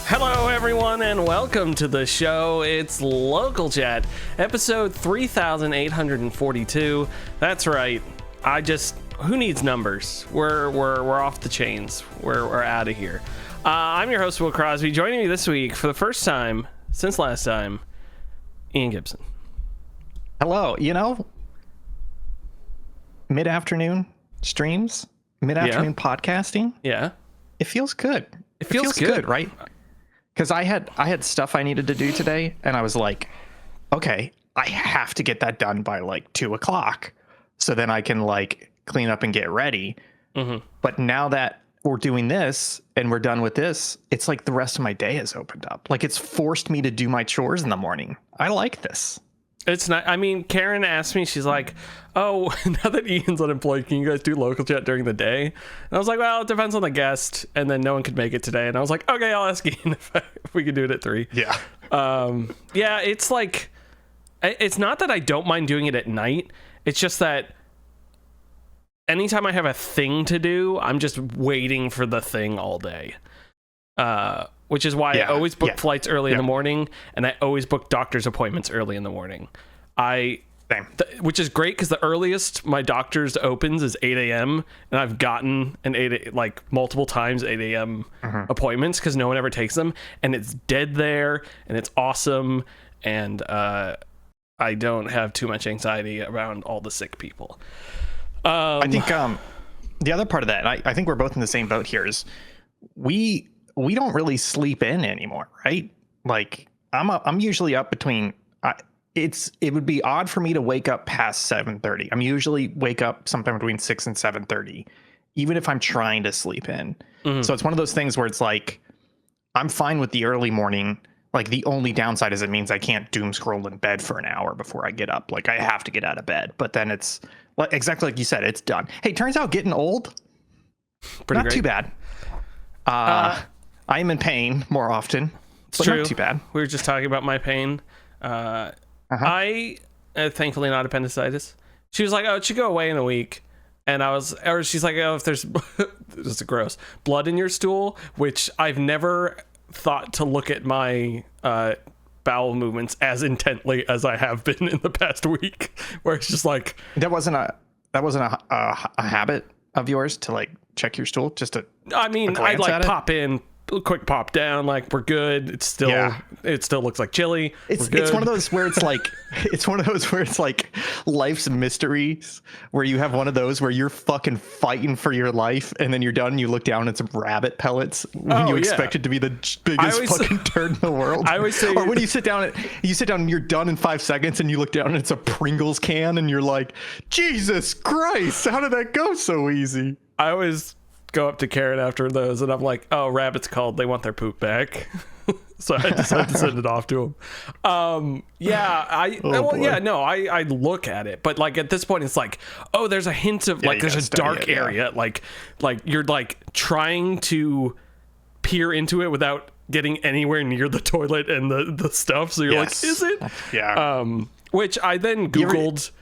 Hello, everyone, and welcome to the show. It's Local Chat, episode 3842. That's right. Who needs numbers? We're off the chains. We're out of here. I'm your host, Will Crosby. Joining me this week for the first time since last time, Ian Gibson. Hello. Mid-afternoon streams, mid-afternoon podcasting. Yeah. It feels good. It feels good, right? Because I had stuff I needed to do today, and I was like, okay, I have to get that done by like 2:00, so then I can like clean up and get ready. Mm-hmm. But now that we're doing this and we're done with this, it's like the rest of my day has opened up. Like it's forced me to do my chores in the morning. I like this. It's not. I mean, Karen asked me. She's like, "Oh, now that Ian's unemployed, can you guys do local chat during the day?" And I was like, "Well, it depends on the guest." And then no one could make it today, and I was like, "Okay, I'll ask Ian if we could do it at 3." Yeah. Yeah. It's like, it's not that I don't mind doing it at night. It's just that anytime I have a thing to do, I'm just waiting for the thing all day. Which is why I always book flights early in the morning, and I always book doctor's appointments early in the morning. Which is great because the earliest my doctor's opens is 8 a.m. and I've gotten multiple times 8 a.m. appointments because no one ever takes them, and it's dead there, and it's awesome, and I don't have too much anxiety around all the sick people. I think the other part of that, I think we're both in the same boat here, is we don't really sleep in anymore, right? Like I'm usually up between. It would be odd for me to wake up past 7:30. I'm usually wake up sometime between 6 and 7:30, even if I'm trying to sleep in. Mm-hmm. So it's one of those things where it's like I'm fine with the early morning. Like the only downside is it means I can't doom scroll in bed for an hour before I get up. Like I have to get out of bed. But then it's exactly like you said, it's done. Hey, turns out getting old, not too bad. I am in pain more often. It's but true. Not too bad. We were just talking about my pain. I thankfully not appendicitis. She was like, "Oh, it should go away in a week," and she's like, "Oh, if there's this is gross blood in your stool," which I've never thought to look at my bowel movements as intently as I have been in the past week, where it's just like that wasn't a habit of yours to like check your stool just to. I mean, I'd like pop in. Quick pop down, like we're good. It still looks like chili. It's one of those where it's like life's mysteries, where you have one of those where you're fucking fighting for your life, and then you're done and you look down and it's rabbit pellets when you expect it to be the biggest fucking turd in the world. I always say, or when you sit down and you're done in 5 seconds and you look down and it's a Pringles can and you're like, Jesus Christ, how did that go so easy? I always go up to Karen after those and I'm like, "Oh, rabbit's called, they want their poop back." So I decided to send it off to him. I look at it, but like at this point it's like, oh, there's a hint of there's a dark area, like you're like trying to peer into it without getting anywhere near the toilet and the stuff, so you're like, is it? Which I then Googled.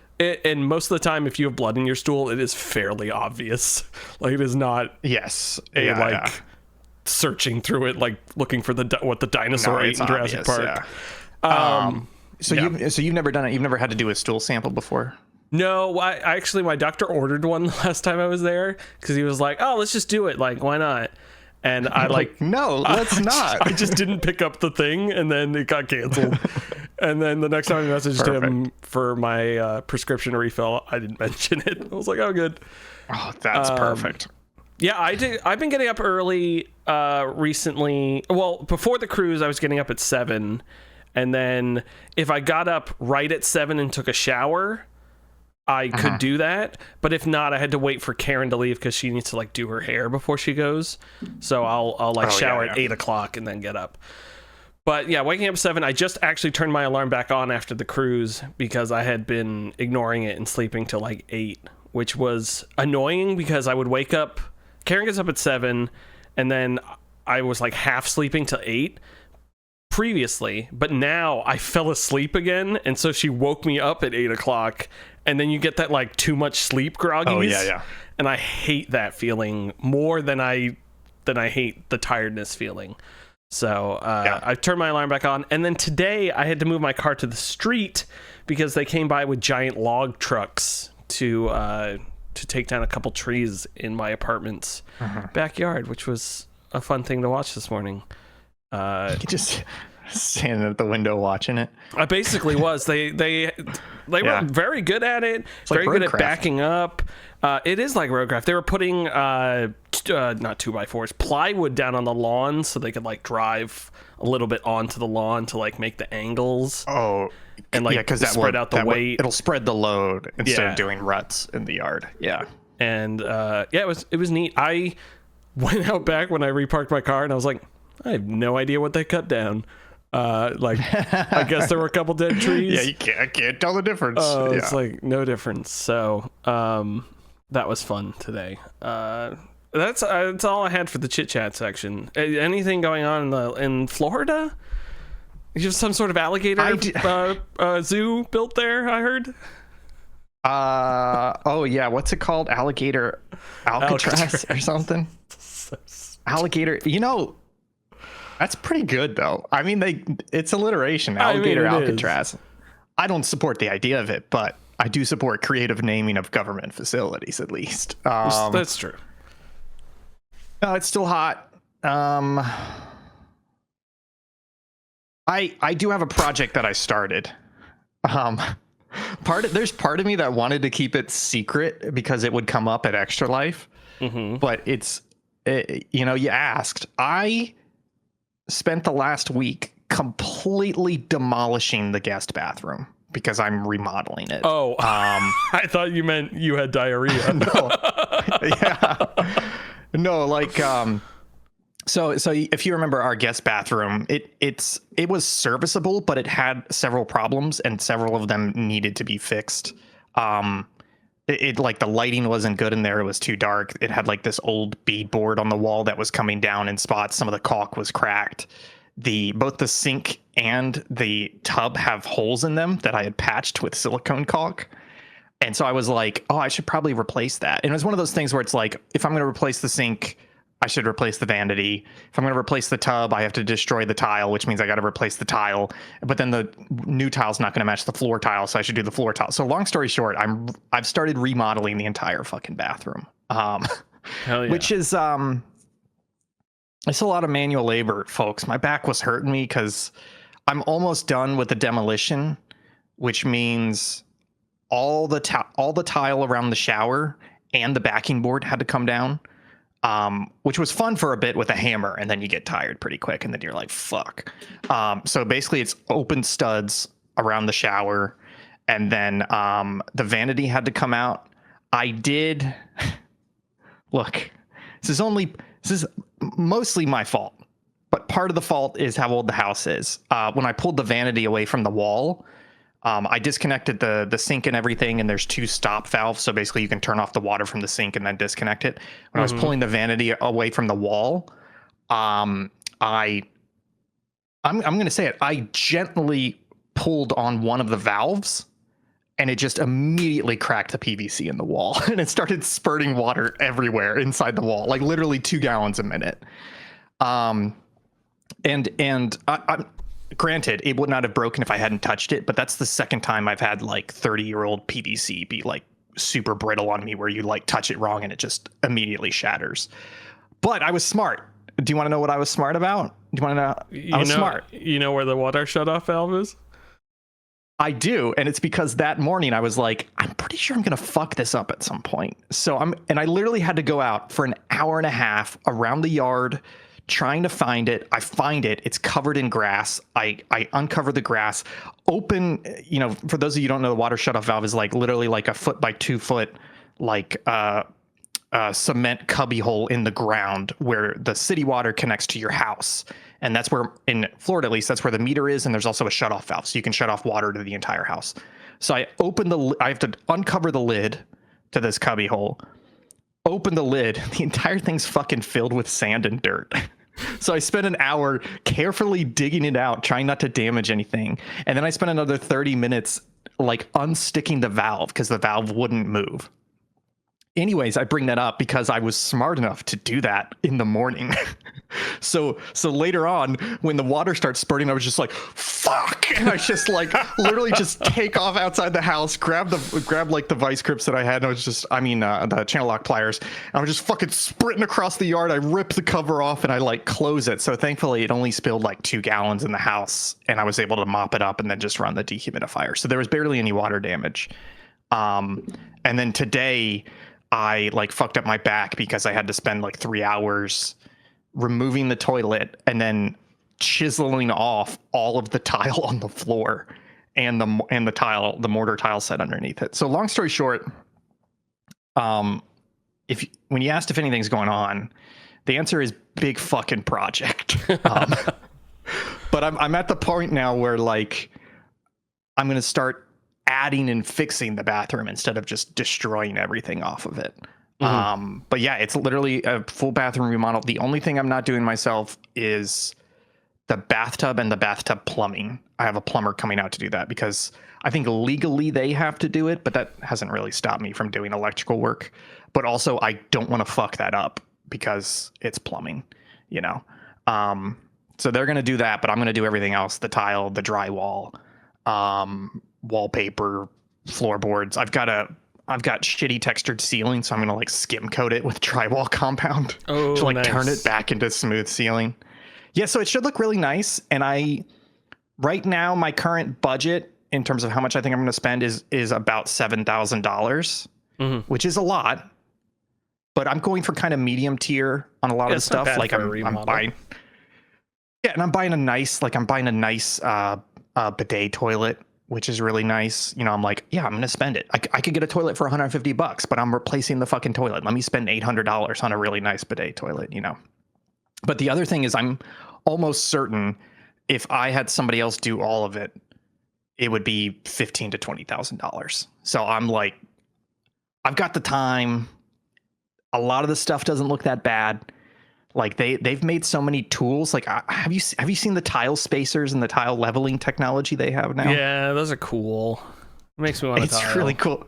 And most of the time, if you have blood in your stool, it is fairly obvious. Like it is not searching through it, like looking for what the dinosaur ate in Jurassic Park. So you've never done it. You've never had to do a stool sample before? No, my doctor ordered one last time I was there because he was like, "Oh, let's just do it. Like, why not?" And I no, let's not. I just didn't pick up the thing, and then it got canceled. And then the next time I messaged him for my prescription refill, I didn't mention it. I was like, "Oh, good." Oh, that's perfect. Yeah, I've been getting up early recently. Well, before the cruise, I was getting up at 7, and then if I got up right at 7 and took a shower, I could do that. But if not, I had to wait for Karen to leave because she needs to like do her hair before she goes. So I'll shower at 8:00 and then get up. But yeah, waking up 7, I just actually turned my alarm back on after the cruise because I had been ignoring it and sleeping till like 8, which was annoying because I would wake up. Karen gets up at 7, and then I was like half sleeping till 8 previously, but now I fell asleep again, and so she woke me up at 8:00, and then you get that like too much sleep grogginess. Oh yeah. And I hate that feeling more than I hate the tiredness feeling. So I turned my alarm back on, and then today I had to move my car to the street because they came by with giant log trucks to take down a couple trees in my apartment's backyard, which was a fun thing to watch this morning. You just standing at the window watching it. I basically was. They were very good at it. It's very good at backing up. It is like roadcraft. They were putting not 2x4s, plywood down on the lawn so they could like drive a little bit onto the lawn to like make the angles. Oh, and like because spread out the weight. It'll spread the load instead of doing ruts in the yard. Yeah, and it was neat. I went out back when I reparked my car and I was like, I have no idea what they cut down. I guess there were a couple dead trees. Yeah, I can't tell the difference. It's like no difference. So that was fun today. That's all I had for the chit chat section. Anything going on in Florida? You have some sort of alligator zoo built there, I heard. Oh yeah, what's it called? Alligator Alcatraz or something? Alligator, that's pretty good though. I mean, it's alliteration. Alligator Alcatraz. I don't support the idea of it, but I do support creative naming of government facilities, at least. That's true. No, it's still hot. I do have a project that I started. There's part of me that wanted to keep it secret because it would come up at Extra Life. But you asked. I spent the last week completely demolishing the guest bathroom because I'm remodeling it. Oh, I thought you meant you had diarrhea. No. Yeah. No, like so if you remember our guest bathroom, it was serviceable, but it had several problems and several of them needed to be fixed. It like the lighting wasn't good in there. It was too dark. It had like this old beadboard on the wall that was coming down in spots. Some of the caulk was cracked. Both the sink and the tub have holes in them that I had patched with silicone caulk. And so I was like, I should probably replace that. And it was one of those things where it's like, if I'm going to replace the sink, I should replace the vanity. If I'm going to replace the tub, I have to destroy the tile, which means I got to replace the tile. But then the new tile's not going to match the floor tile, so I should do the floor tile. So long story short, I've started remodeling the entire fucking bathroom. Hell yeah. Which is it's a lot of manual labor, folks. My back was hurting me because I'm almost done with the demolition, which means all the tile around the shower and the backing board had to come down. Which was fun for a bit with a hammer, and then you get tired pretty quick, and then you're like, fuck. So basically it's open studs around the shower, and then the vanity had to come out. I did look, this is mostly my fault, but part of the fault is how old the house is. When I pulled the vanity away from the wall, I disconnected the sink and everything, and there's 2 stop valves. So basically you can turn off the water from the sink and then disconnect it. When I was pulling the vanity away from the wall, I'm going to say it. I gently pulled on one of the valves and it just immediately cracked the PVC in the wall and it started spurting water everywhere inside the wall, like literally 2 gallons a minute. And I'm granted, it would not have broken if I hadn't touched it, but that's the second time I've had like 30-year-old PVC be like super brittle on me where you like touch it wrong and it just immediately shatters. But I was smart. Do you want to know what I was smart about? Do you want to know? I was smart. You know where the water shutoff valve is? I do, and it's because that morning I was like, I'm pretty sure I'm going to fuck this up at some point. And I literally had to go out for an hour and a half around the yard trying to find it. I find it. It's covered in grass. I uncover the grass, open, for those of you who don't know, the water shutoff valve is like literally like a 1 by 2 foot, like cement cubby hole in the ground where the city water connects to your house. And that's where, in Florida at least, that's where the meter is. And there's also a shutoff valve. So you can shut off water to the entire house. So I have to uncover the lid to this cubby hole, open the lid. The entire thing's fucking filled with sand and dirt. So I spent an hour carefully digging it out, trying not to damage anything. And then I spent another 30 minutes like unsticking the valve because the valve wouldn't move. anyways, I bring that up because I was smart enough to do that in the morning. So later on, when the water starts spurting, I was just like, fuck. And I just like literally just take off outside the house, grab like the vice grips that I had. And I was just, the channel lock pliers. And I was just fucking sprinting across the yard. I ripped the cover off and I like close it. So thankfully it only spilled like 2 gallons in the house and I was able to mop it up and then just run the dehumidifier. So there was barely any water damage. And then today I like fucked up my back because I had to spend like 3 hours removing the toilet and then chiseling off all of the tile on the floor and the mortar tile set underneath it. So long story short, when you asked if anything's going on, the answer is big fucking project. But I'm at the point now where like I'm going to start adding and fixing the bathroom instead of just destroying everything off of it. But yeah, it's literally a full bathroom remodel. The only thing I'm not doing myself is the bathtub and the bathtub plumbing. I have a plumber coming out to do that because I think legally they have to do it, but that hasn't really stopped me from doing electrical work. But also I don't want to fuck that up because it's plumbing, you know? So they're going to do that, but I'm going to do everything else. The tile, the drywall, wallpaper, floorboards. I've got shitty textured ceiling, so I'm gonna like skim coat it with drywall compound to like nice. Turn it back into smooth ceiling. Yeah, so it should look really nice. And right now my current budget in terms of how much I think I'm gonna spend is about $7,000, which is a lot. But I'm going for kind of medium tier on a lot of the stuff. Like I'm buying. Yeah, and I'm buying a nice bidet toilet, which is really nice. You know, I'm like, yeah, I'm going to spend it. I could get a toilet for $150, but I'm replacing the fucking toilet. Let me spend $800 on a really nice bidet toilet, you know? But the other thing is I'm almost certain if I had somebody else do all of it, it would be $15,000 to $20,000. So I'm like, I've got the time. A lot of the stuff doesn't look that bad. Like they've made so many tools. Like, have you seen the tile spacers and the tile leveling technology they have now? Yeah, those are cool. It makes me want to tile. It's really cool.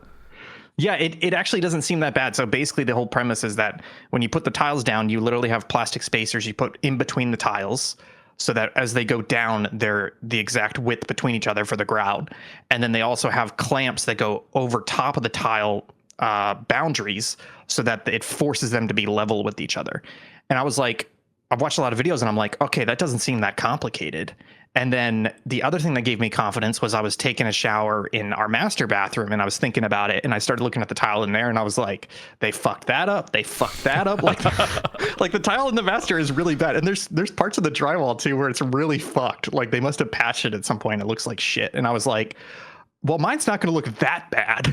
Yeah, it actually doesn't seem that bad. So basically the whole premise is that when you put the tiles down, you literally have plastic spacers you put in between the tiles so that as they go down, they're the exact width between each other for the grout. And then they also have clamps that go over top of the tile boundaries so that it forces them to be level with each other. And I was like, I've watched a lot of videos and I'm like, okay, that doesn't seem that complicated. And then the other thing that gave me confidence was I was taking a shower in our master bathroom and I was thinking about it and I started looking at the tile in there and I was like, they fucked that up. Like like the tile in the master is really bad. And there's parts of the drywall too where it's really fucked. Like they must have patched it at some point. It looks like shit. And I was like, well, mine's not going to look that bad.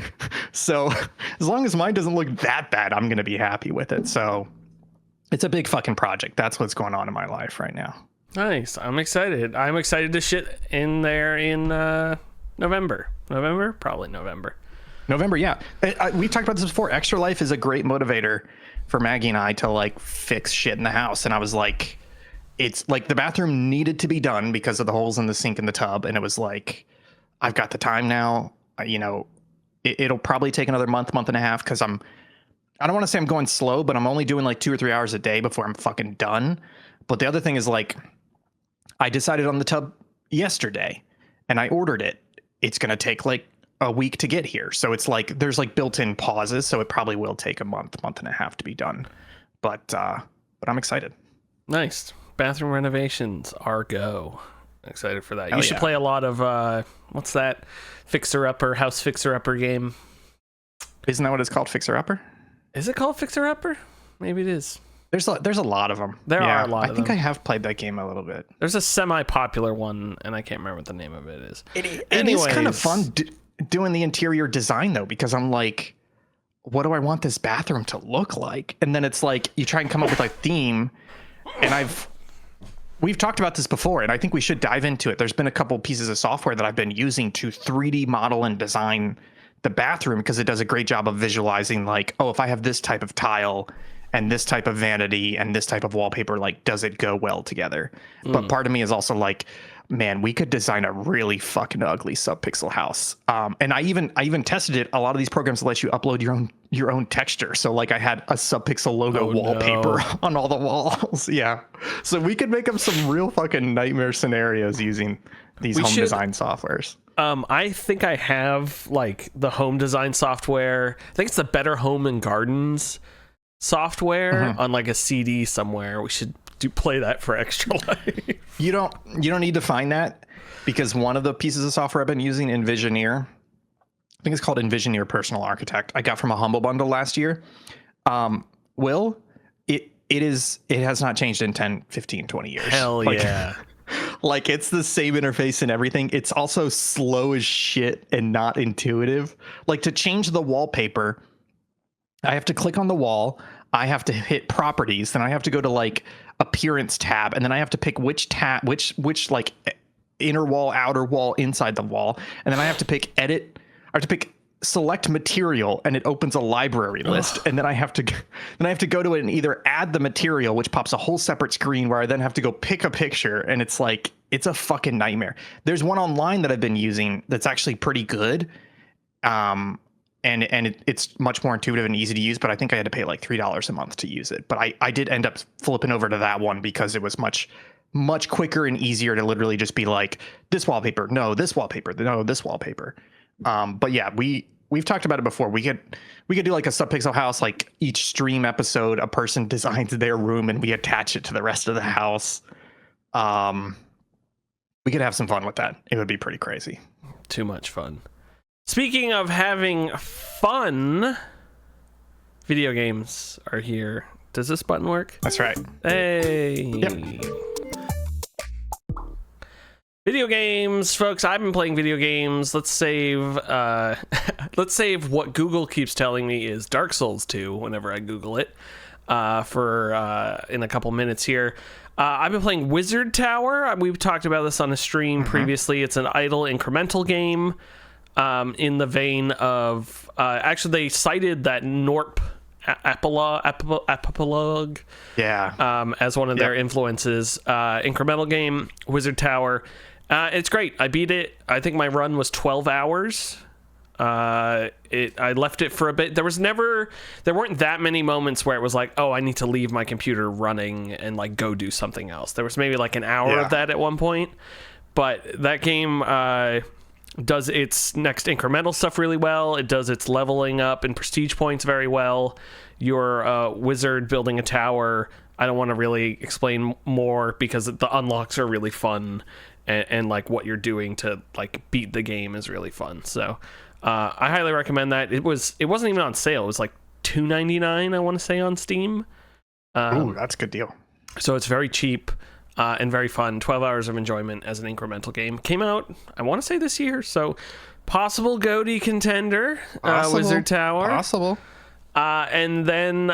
So as long as mine doesn't look that bad, I'm going to be happy with it. So it's a big fucking project. That's what's going on in my life right now. Nice. I'm excited. I'm excited to shit in there in November. Probably November. November, yeah. We talked about this before. Extra Life is a great motivator for Maggie and I to like fix shit in the house. And I was like, it's like the bathroom needed to be done because of the holes in the sink and the tub. And it was like, I've got the time now. You know, it'll probably take another month and a half because I don't want to say I'm going slow, but I'm only doing like 2 or 3 hours a day before I'm fucking done. But the other thing is like, I decided on the tub yesterday and I ordered it. It's going to take like a week to get here. So it's like, there's like built-in pauses. So it probably will take a month and a half to be done. But I'm excited. Nice. Bathroom renovations are go. Excited for that. Hell you should yeah. play a lot of, what's that? House Fixer Upper game. Isn't that what it's called? Fixer Upper? Is it called Fixer Upper? Maybe it is. There's a lot of them. There are a lot of them. I think I have played that game a little bit. There's a semi-popular one, and I can't remember what the name of it is. It is kind of fun doing the interior design, though, because I'm like, what do I want this bathroom to look like? And then it's like, you try and come up with a theme, and we've talked about this before, and I think we should dive into it. There's been a couple pieces of software that I've been using to 3D model and design the bathroom because it does a great job of visualizing like, oh, if I have this type of tile and this type of vanity and this type of wallpaper, like, does it go well together? But part of me is also like, man, we could design a really fucking ugly subpixel house. And I even tested it. A lot of these programs let you upload your own texture. So like I had a subpixel logo wallpaper on all the walls. Yeah. So we could make up some real fucking nightmare scenarios using these design softwares. I think I have like the home design software. I think it's the Better Home and Gardens software on like a CD somewhere. We should play that for Extra Life. You don't need to find that, because one of the pieces of software I've been using, Envisioneer, I think it's called Envisioneer Personal Architect, I got from a Humble Bundle last year. It has not changed in 10, 15, 20 years. Hell yeah. Like it's the same interface and everything. It's also slow as shit and not intuitive. Like to change the wallpaper, I have to click on the wall. I have to hit properties. Then I have to go to like appearance tab. And then I have to pick which like inner wall, outer wall, inside the wall. And then I have to pick edit. I have to pick select material, and it opens a library list. And then I have to go to it and either add the material, which pops a whole separate screen where I then have to go pick a picture. And it's like, it's a fucking nightmare. There's one online that I've been using that's actually pretty good. And it's much more intuitive and easy to use, but I think I had to pay like $3 a month to use it. But I did end up flipping over to that one because it was much quicker and easier to literally just be like, this wallpaper, no, this wallpaper, no, this wallpaper. But yeah, we've talked about it before. We could do like a subpixel house, like each stream episode, a person designs their room and we attach it to the rest of the house. We could have some fun with that. It would be pretty crazy. Too much fun. Speaking of having fun, video games are here. Does this button work? That's right. Hey. Yep. Video games, folks. I've been playing video games. Let's save what Google keeps telling me is Dark Souls 2 whenever I Google it for in a couple minutes here. I've been playing Wizard Tower. We've talked about this on a stream previously. It's an idle incremental game in the vein of... actually, they cited that Norp epilogue as one of their influences. Incremental game, Wizard Tower. It's great. I beat it. I think my run was 12 hours. I left it for a bit. There weren't that many moments where it was like, oh, I need to leave my computer running and like go do something else. There was maybe like an hour of that at one point, but that game does its next incremental stuff really well. It does its leveling up and prestige points very well. You're a wizard building a tower. I don't want to really explain more because the unlocks are really fun, and like what you're doing to like beat the game is really fun. So I highly recommend that. It wasn't even on sale. It was like $2.99, I want to say, on Steam. Ooh, that's a good deal. So it's very cheap and very fun. 12 hours of enjoyment as an incremental game. Came out, I want to say, this year. So possible GOTY contender, Wizard Tower. Possible. And then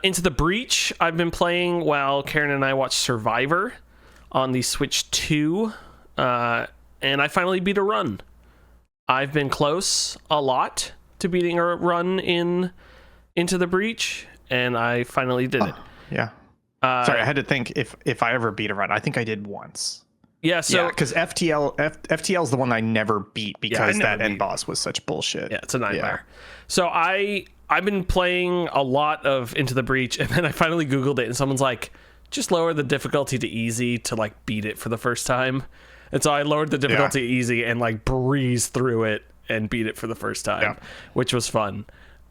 Into the Breach I've been playing while Karen and I watched Survivor on the Switch 2. And I finally beat a run. I've been close a lot to beating a run in Into the Breach, and I finally did it. Yeah. Sorry, I had to think if I ever beat a run. I think I did once. Yeah, so because FTL is the one I never beat because that end boss was such bullshit. Yeah, it's a nightmare. Yeah. So I've been playing a lot of Into the Breach, and then I finally Googled it, and someone's like, just lower the difficulty to easy to like beat it for the first time. And so I lowered the difficulty to easy and like breezed through it and beat it for the first time, which was fun.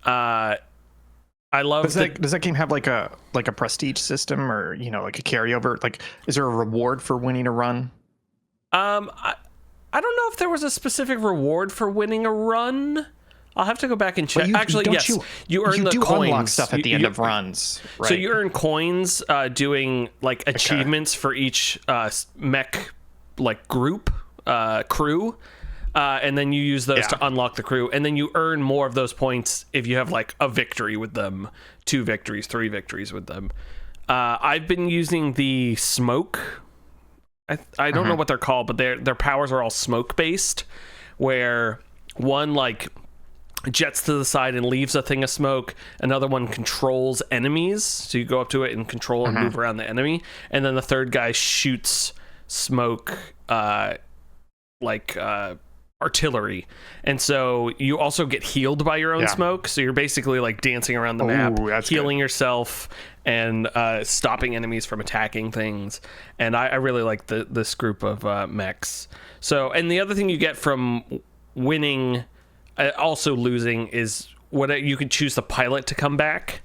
I love does that game have like a prestige system, or like a carryover? Like, is there a reward for winning a run? I don't know if there was a specific reward for winning a run. I'll have to go back and check. Actually, yes, you earn the coins. Unlock stuff at the end of runs, right? So you earn coins doing like achievements for each mech like crew, and then you use those to unlock the crew, and then you earn more of those points if you have like a victory with them, 2 victories, 3 victories with them. I've been using the smoke. I don't know what they're called, but their powers are all smoke based, where one like jets to the side and leaves a thing of smoke. Another one controls enemies, so you go up to it and control and move around the enemy, and then the third guy shoots smoke artillery, and so you also get healed by your own smoke, so you're basically like dancing around the map, healing yourself and stopping enemies from attacking things. And I really like this group of mechs. So, and the other thing you get from winning, also losing, is you could choose the pilot to come back,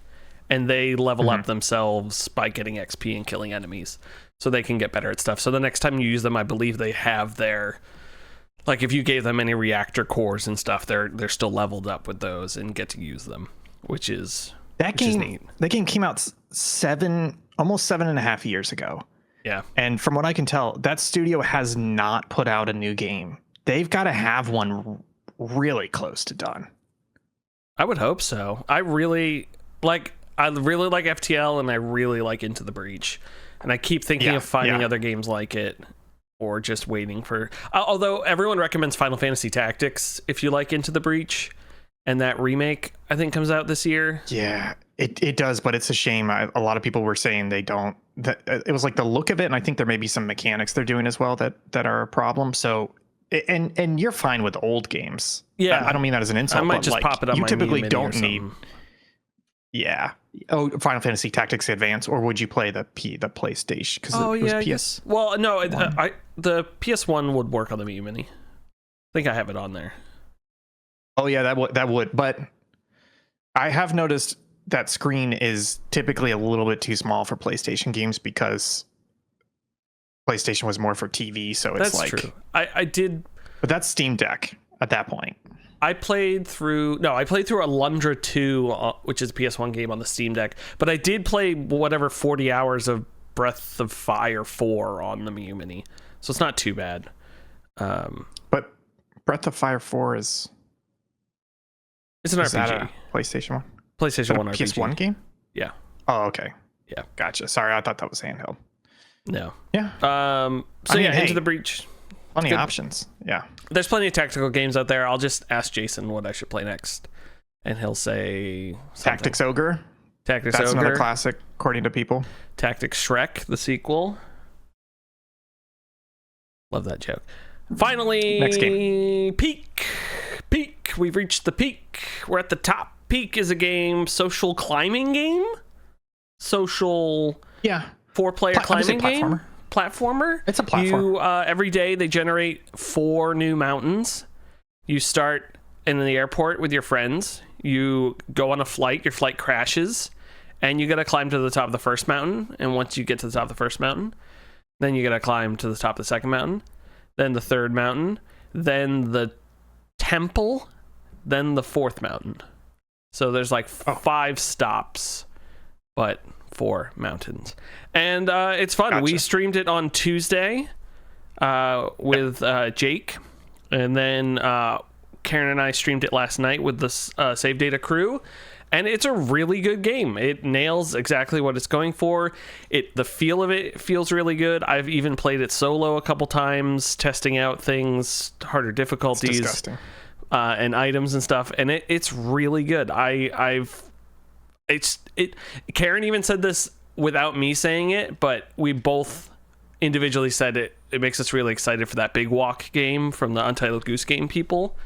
and they level up themselves by getting XP and killing enemies, so they can get better at stuff. So the next time you use them, I believe they have their, like, if you gave them any reactor cores and stuff, they're still leveled up with those and get to use them, which is neat. That game came out almost 7.5 years ago. Yeah. And from what I can tell, that studio has not put out a new game. They've got to have one really close to done. I would hope so. I really like FTL, and I really like Into the Breach. And I keep thinking of finding other games like it, or just waiting for... although everyone recommends Final Fantasy Tactics if you like Into the Breach, and that remake, I think, comes out this year. Yeah, it does, but it's a shame. A lot of people were saying they don't... That it was like the look of it, and I think there may be some mechanics they're doing as well that are a problem. So, and you're fine with old games. Yeah. I don't mean that as an insult. I might just pop it up. You my typically Mini don't need... Yeah. Oh, Final Fantasy Tactics Advance, or would you play the PlayStation? Because it was PS. Well, no, the PS1 would work on the Mii Mini. I think I have it on there. Oh yeah, that would. But I have noticed that screen is typically a little bit too small for PlayStation games, because PlayStation was more for TV. So it's true. I did, but that's Steam Deck at that point. I played through Alundra 2, which is a PS1 game on the Steam Deck, but I did play 40 hours of Breath of Fire 4 on the Mii Mini, so it's not too bad. But Breath of Fire 4 is an RPG. That a PlayStation 1? PlayStation 1 a RPG. PS1 game? Yeah. Oh, okay. Yeah. Gotcha. Sorry, I thought that was handheld. No. Yeah. Into the Breach. Plenty of options. Yeah. There's plenty of tactical games out there. I'll just ask Jason what I should play next, and he'll say something. Tactics Ogre. That's another classic, according to people. Tactics Shrek, the sequel. Love that joke. Finally, next game. Peak. We've reached the peak. We're at the top. Peak is a game, social climbing game. Social. Yeah. 4-player climbing game. Platformer. It's a platform. Every day they generate 4 new mountains. You start in the airport with your friends. You go on a flight. Your flight crashes, and you got to climb to the top of the first mountain. And once you get to the top of the first mountain, then you got to climb to the top of the second mountain, then the third mountain, then the temple, then the fourth mountain. So there's like 5 stops, but 4 mountains. And it's fun. Gotcha. We streamed it on Tuesday with Jake, and then Karen and I streamed it last night with the Save Data crew. And it's a really good game. It nails exactly what it's going for. The feel of it feels really good. I've even played it solo a couple times, testing out things, harder difficulties, it's disgusting. And items and stuff. And it's really good. Karen even said this without me saying it, but we both individually said it. It makes us really excited for that Big Walk game from the Untitled Goose Game people.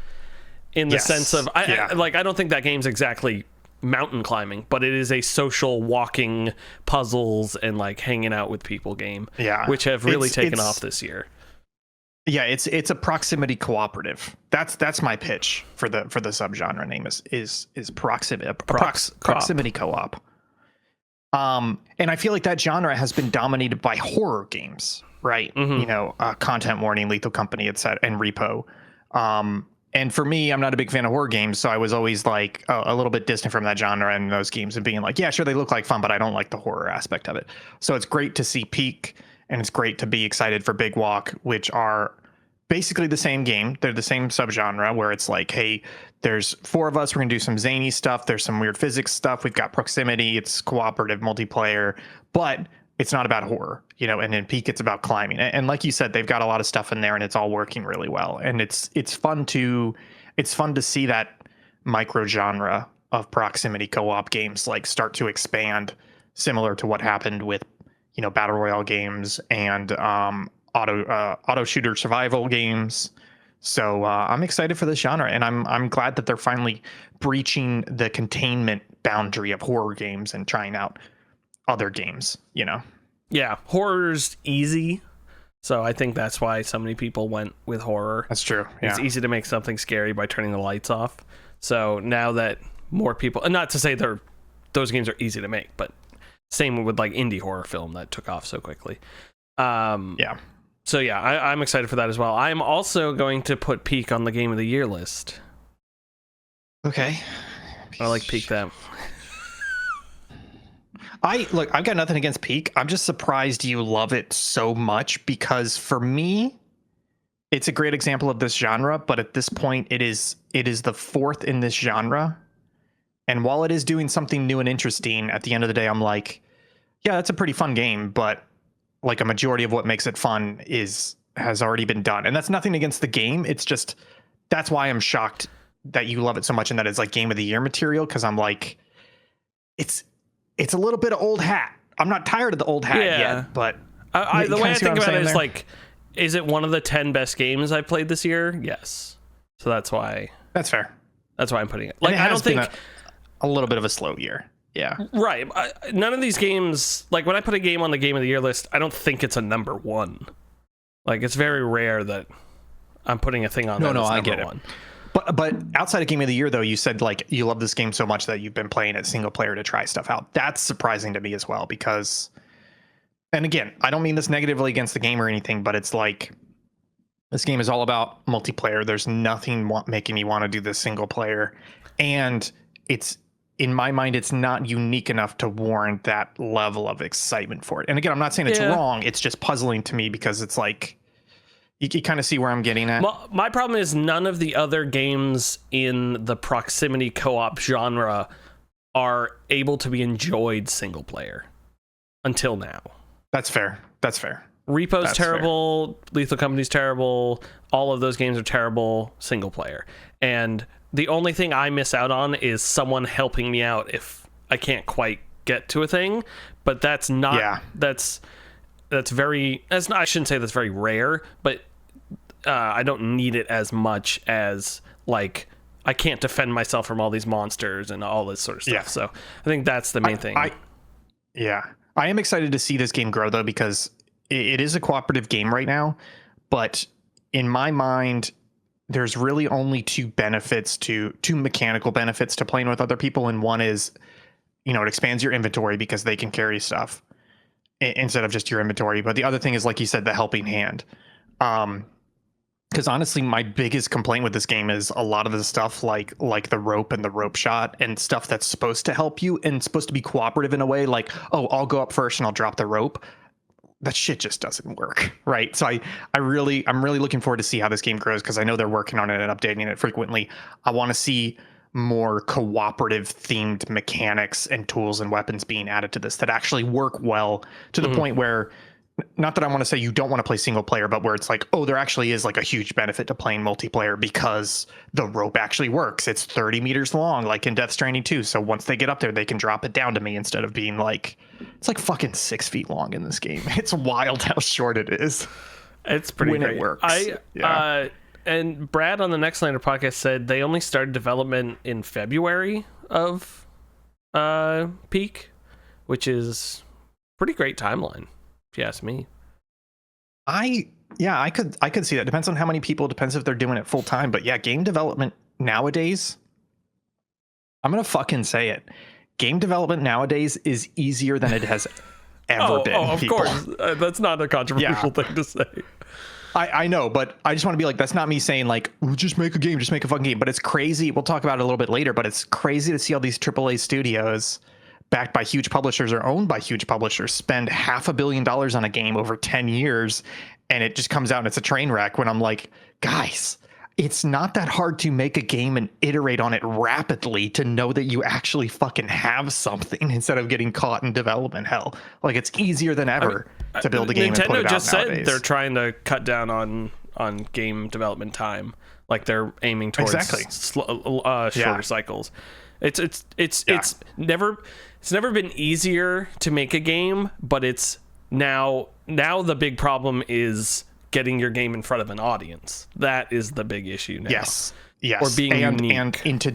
In the sense of, I don't think that game's exactly mountain climbing, but it is a social walking puzzles and like hanging out with people game, which have really taken off this year. Yeah, it's a proximity cooperative. That's my pitch for the subgenre name is proximity co-op. And I feel like that genre has been dominated by horror games, right? Mm-hmm. Content Warning, Lethal Company, etc., and Repo. And for me, I'm not a big fan of horror games, so I was always like a little bit distant from that genre and those games, and being like, yeah, sure, they look like fun, but I don't like the horror aspect of it. So it's great to see Peak, and it's great to be excited for Big Walk, which are basically the same game. They're the same subgenre, where it's like, hey, there's 4 of us, we're gonna do some zany stuff, there's some weird physics stuff, we've got proximity, it's cooperative multiplayer, but it's not about horror, and in Peak, it's about climbing. And like you said, they've got a lot of stuff in there, and it's all working really well. And it's fun to see that micro genre of proximity co-op games like start to expand, similar to what happened with, battle royale games and auto shooter survival games. So I'm excited for this genre, and I'm glad that they're finally breaching the containment boundary of horror games and trying out other games. Yeah, horror's easy, so I think that's why so many people went with horror. That's true. Yeah. It's easy to make something scary by turning the lights off. So now that more people, and not to say those games are easy to make, but same with like indie horror film that took off so quickly. Yeah. So yeah, I'm excited for that as well. I'm also going to put Peak on the Game of the Year list. Okay. I like Peak that. I've got nothing against Peak. I'm just surprised you love it so much, because for me, it's a great example of this genre, but at this point it is the fourth in this genre. And while it is doing something new and interesting, at the end of the day, I'm like, yeah, that's a pretty fun game, but like a majority of what makes it fun has already been done. And that's nothing against the game. It's just, that's why I'm shocked that you love it so much and that it's like Game of the Year material. Cause I'm like, it's a little bit of old hat. I'm not tired of the old hat yet, but the way I think about it is like, is it one of the 10 best games I played this year? Yes. So that's why. That's fair. That's why I'm putting it. Like, it I don't think a little bit of a slow year. Yeah. Right. None of these games, like when I put a game on the Game of the Year list, I don't think it's a number one. Like, it's very rare that I'm putting a thing on that. No, I get one. But outside of Game of the Year, though, you said like you love this game so much that you've been playing it single player to try stuff out. That's surprising to me as well, because, and again, I don't mean this negatively against the game or anything, but it's like this game is all about multiplayer. There's nothing making me want to do this single player, and it's, in my mind, it's not unique enough to warrant that level of excitement for it. And again, I'm not saying it's wrong. It's just puzzling to me, because it's like, you kind of see where I'm getting at. Well, my problem is none of the other games in the proximity co-op genre are able to be enjoyed single player until now. That's fair. Repo's terrible. Fair. Lethal Company's terrible. All of those games are terrible single player. And the only thing I miss out on is someone helping me out if I can't quite get to a thing. But that's not. Yeah. That's very. That's not. I shouldn't say that's very rare, but I don't need it as much as like I can't defend myself from all these monsters and all this sort of stuff. Yeah. So I think that's the main thing. I am excited to see this game grow, though, because it is a cooperative game right now. But in my mind, there's really only two mechanical benefits to playing with other people. And one is, it expands your inventory because they can carry stuff instead of just your inventory. But the other thing is, like you said, the helping hand. Because honestly, my biggest complaint with this game is a lot of the stuff like the rope and the rope shot and stuff that's supposed to help you and supposed to be cooperative in a way, like, oh, I'll go up first and I'll drop the rope. That shit just doesn't work, right? So I'm really looking forward to see how this game grows, because I know they're working on it and updating it frequently. I want to see more cooperative themed mechanics and tools and weapons being added to this that actually work well to the point where, not that I want to say you don't want to play single player, but where it's like, oh, there actually is like a huge benefit to playing multiplayer because the rope actually works. It's 30 meters long, like in Death Stranding 2. So once they get up there, they can drop it down to me instead of being like, it's like fucking 6 feet long in this game. It's wild how short it is. It's pretty great. It works. And Brad on the Next Lander podcast said they only started development in February of Peak, which is pretty great timeline, if you ask me. I could see that. Depends on how many people, depends if they're doing it full time. But yeah, game development nowadays, I'm gonna fucking say it. Game development nowadays is easier than it has ever been. Of course. That's not a controversial thing to say. I know, but I just want to be like, that's not me saying like, just make a game, just make a fucking game. But it's crazy. We'll talk about it a little bit later, but it's crazy to see all these AAA studios backed by huge publishers or owned by huge publishers spend $500 million on a game over 10 years. And it just comes out and it's a train wreck, when I'm like, guys, it's not that hard to make a game and iterate on it rapidly to know that you actually fucking have something instead of getting caught in development hell. Like, it's easier than ever to build a game and put it out nowadays. Nintendo just said they're trying to cut down on game development time. Like, they're aiming towards shorter cycles. It's never been easier to make a game, but it's Now the big problem is getting your game in front of an audience. That is the big issue now. Yes. Or being unique. And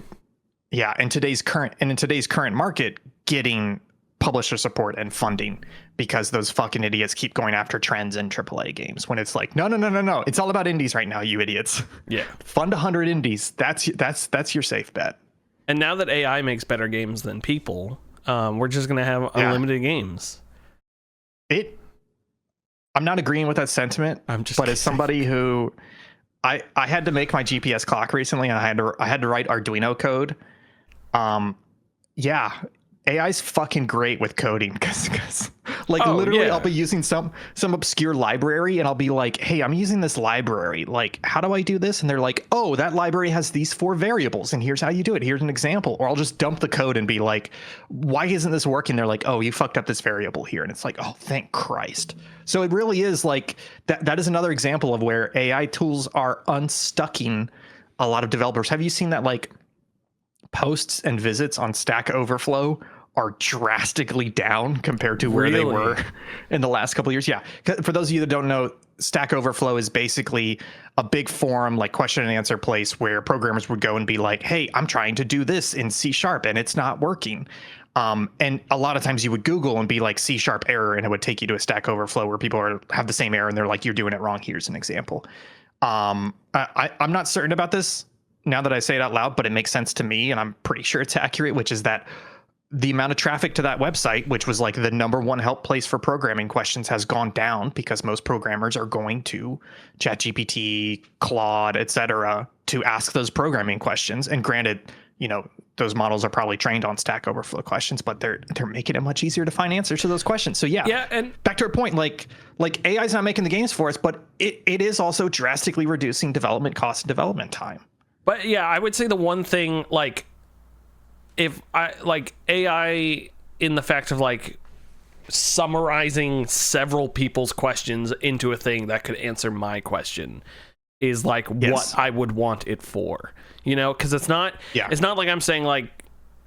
in today's current market, getting publisher support and funding, because those fucking idiots keep going after trends in AAA games when it's like, no, it's all about indies right now, you idiots. Yeah. Fund 100 indies. That's your safe bet. And now that AI makes better games than people, we're just going to have unlimited games. I'm not agreeing with that sentiment, but as somebody who I had to make my GPS clock recently, I had to write Arduino code. Yeah, AI's fucking great with coding because literally I'll be using some obscure library and I'll be like, hey, I'm using this library. Like, how do I do this? And they're like, oh, that library has these 4 variables and here's how you do it. Here's an example. Or I'll just dump the code and be like, why isn't this working? They're like, oh, you fucked up this variable here. And it's like, oh, thank Christ. So it really is like that is another example of where AI tools are unstucking a lot of developers. Have you seen that like posts and visits on Stack Overflow are drastically down compared to where they were in the last couple of years? Yeah. For those of you that don't know, Stack Overflow is basically a big forum, like question and answer place where programmers would go and be like, hey, I'm trying to do this in C# and it's not working. And a lot of times you would Google and be like C# error, and it would take you to a Stack Overflow where people have the same error and they're like, you're doing it wrong. Here's an example. I'm not certain about this now that I say it out loud, but it makes sense to me, and I'm pretty sure it's accurate, which is that the amount of traffic to that website, which was like the #1 help place for programming questions, has gone down because most programmers are going to ChatGPT, Claude, etc., to ask those programming questions. And granted, those models are probably trained on Stack Overflow questions, but they're making it much easier to find answers to those questions. So yeah, and back to our point, like AI is not making the games for us, but it is also drastically reducing development costs and development time. But yeah, I would say the one thing, like, if I like AI in the fact of like summarizing several people's questions into a thing that could answer my question is like what I would want it for, because it's not like I'm saying like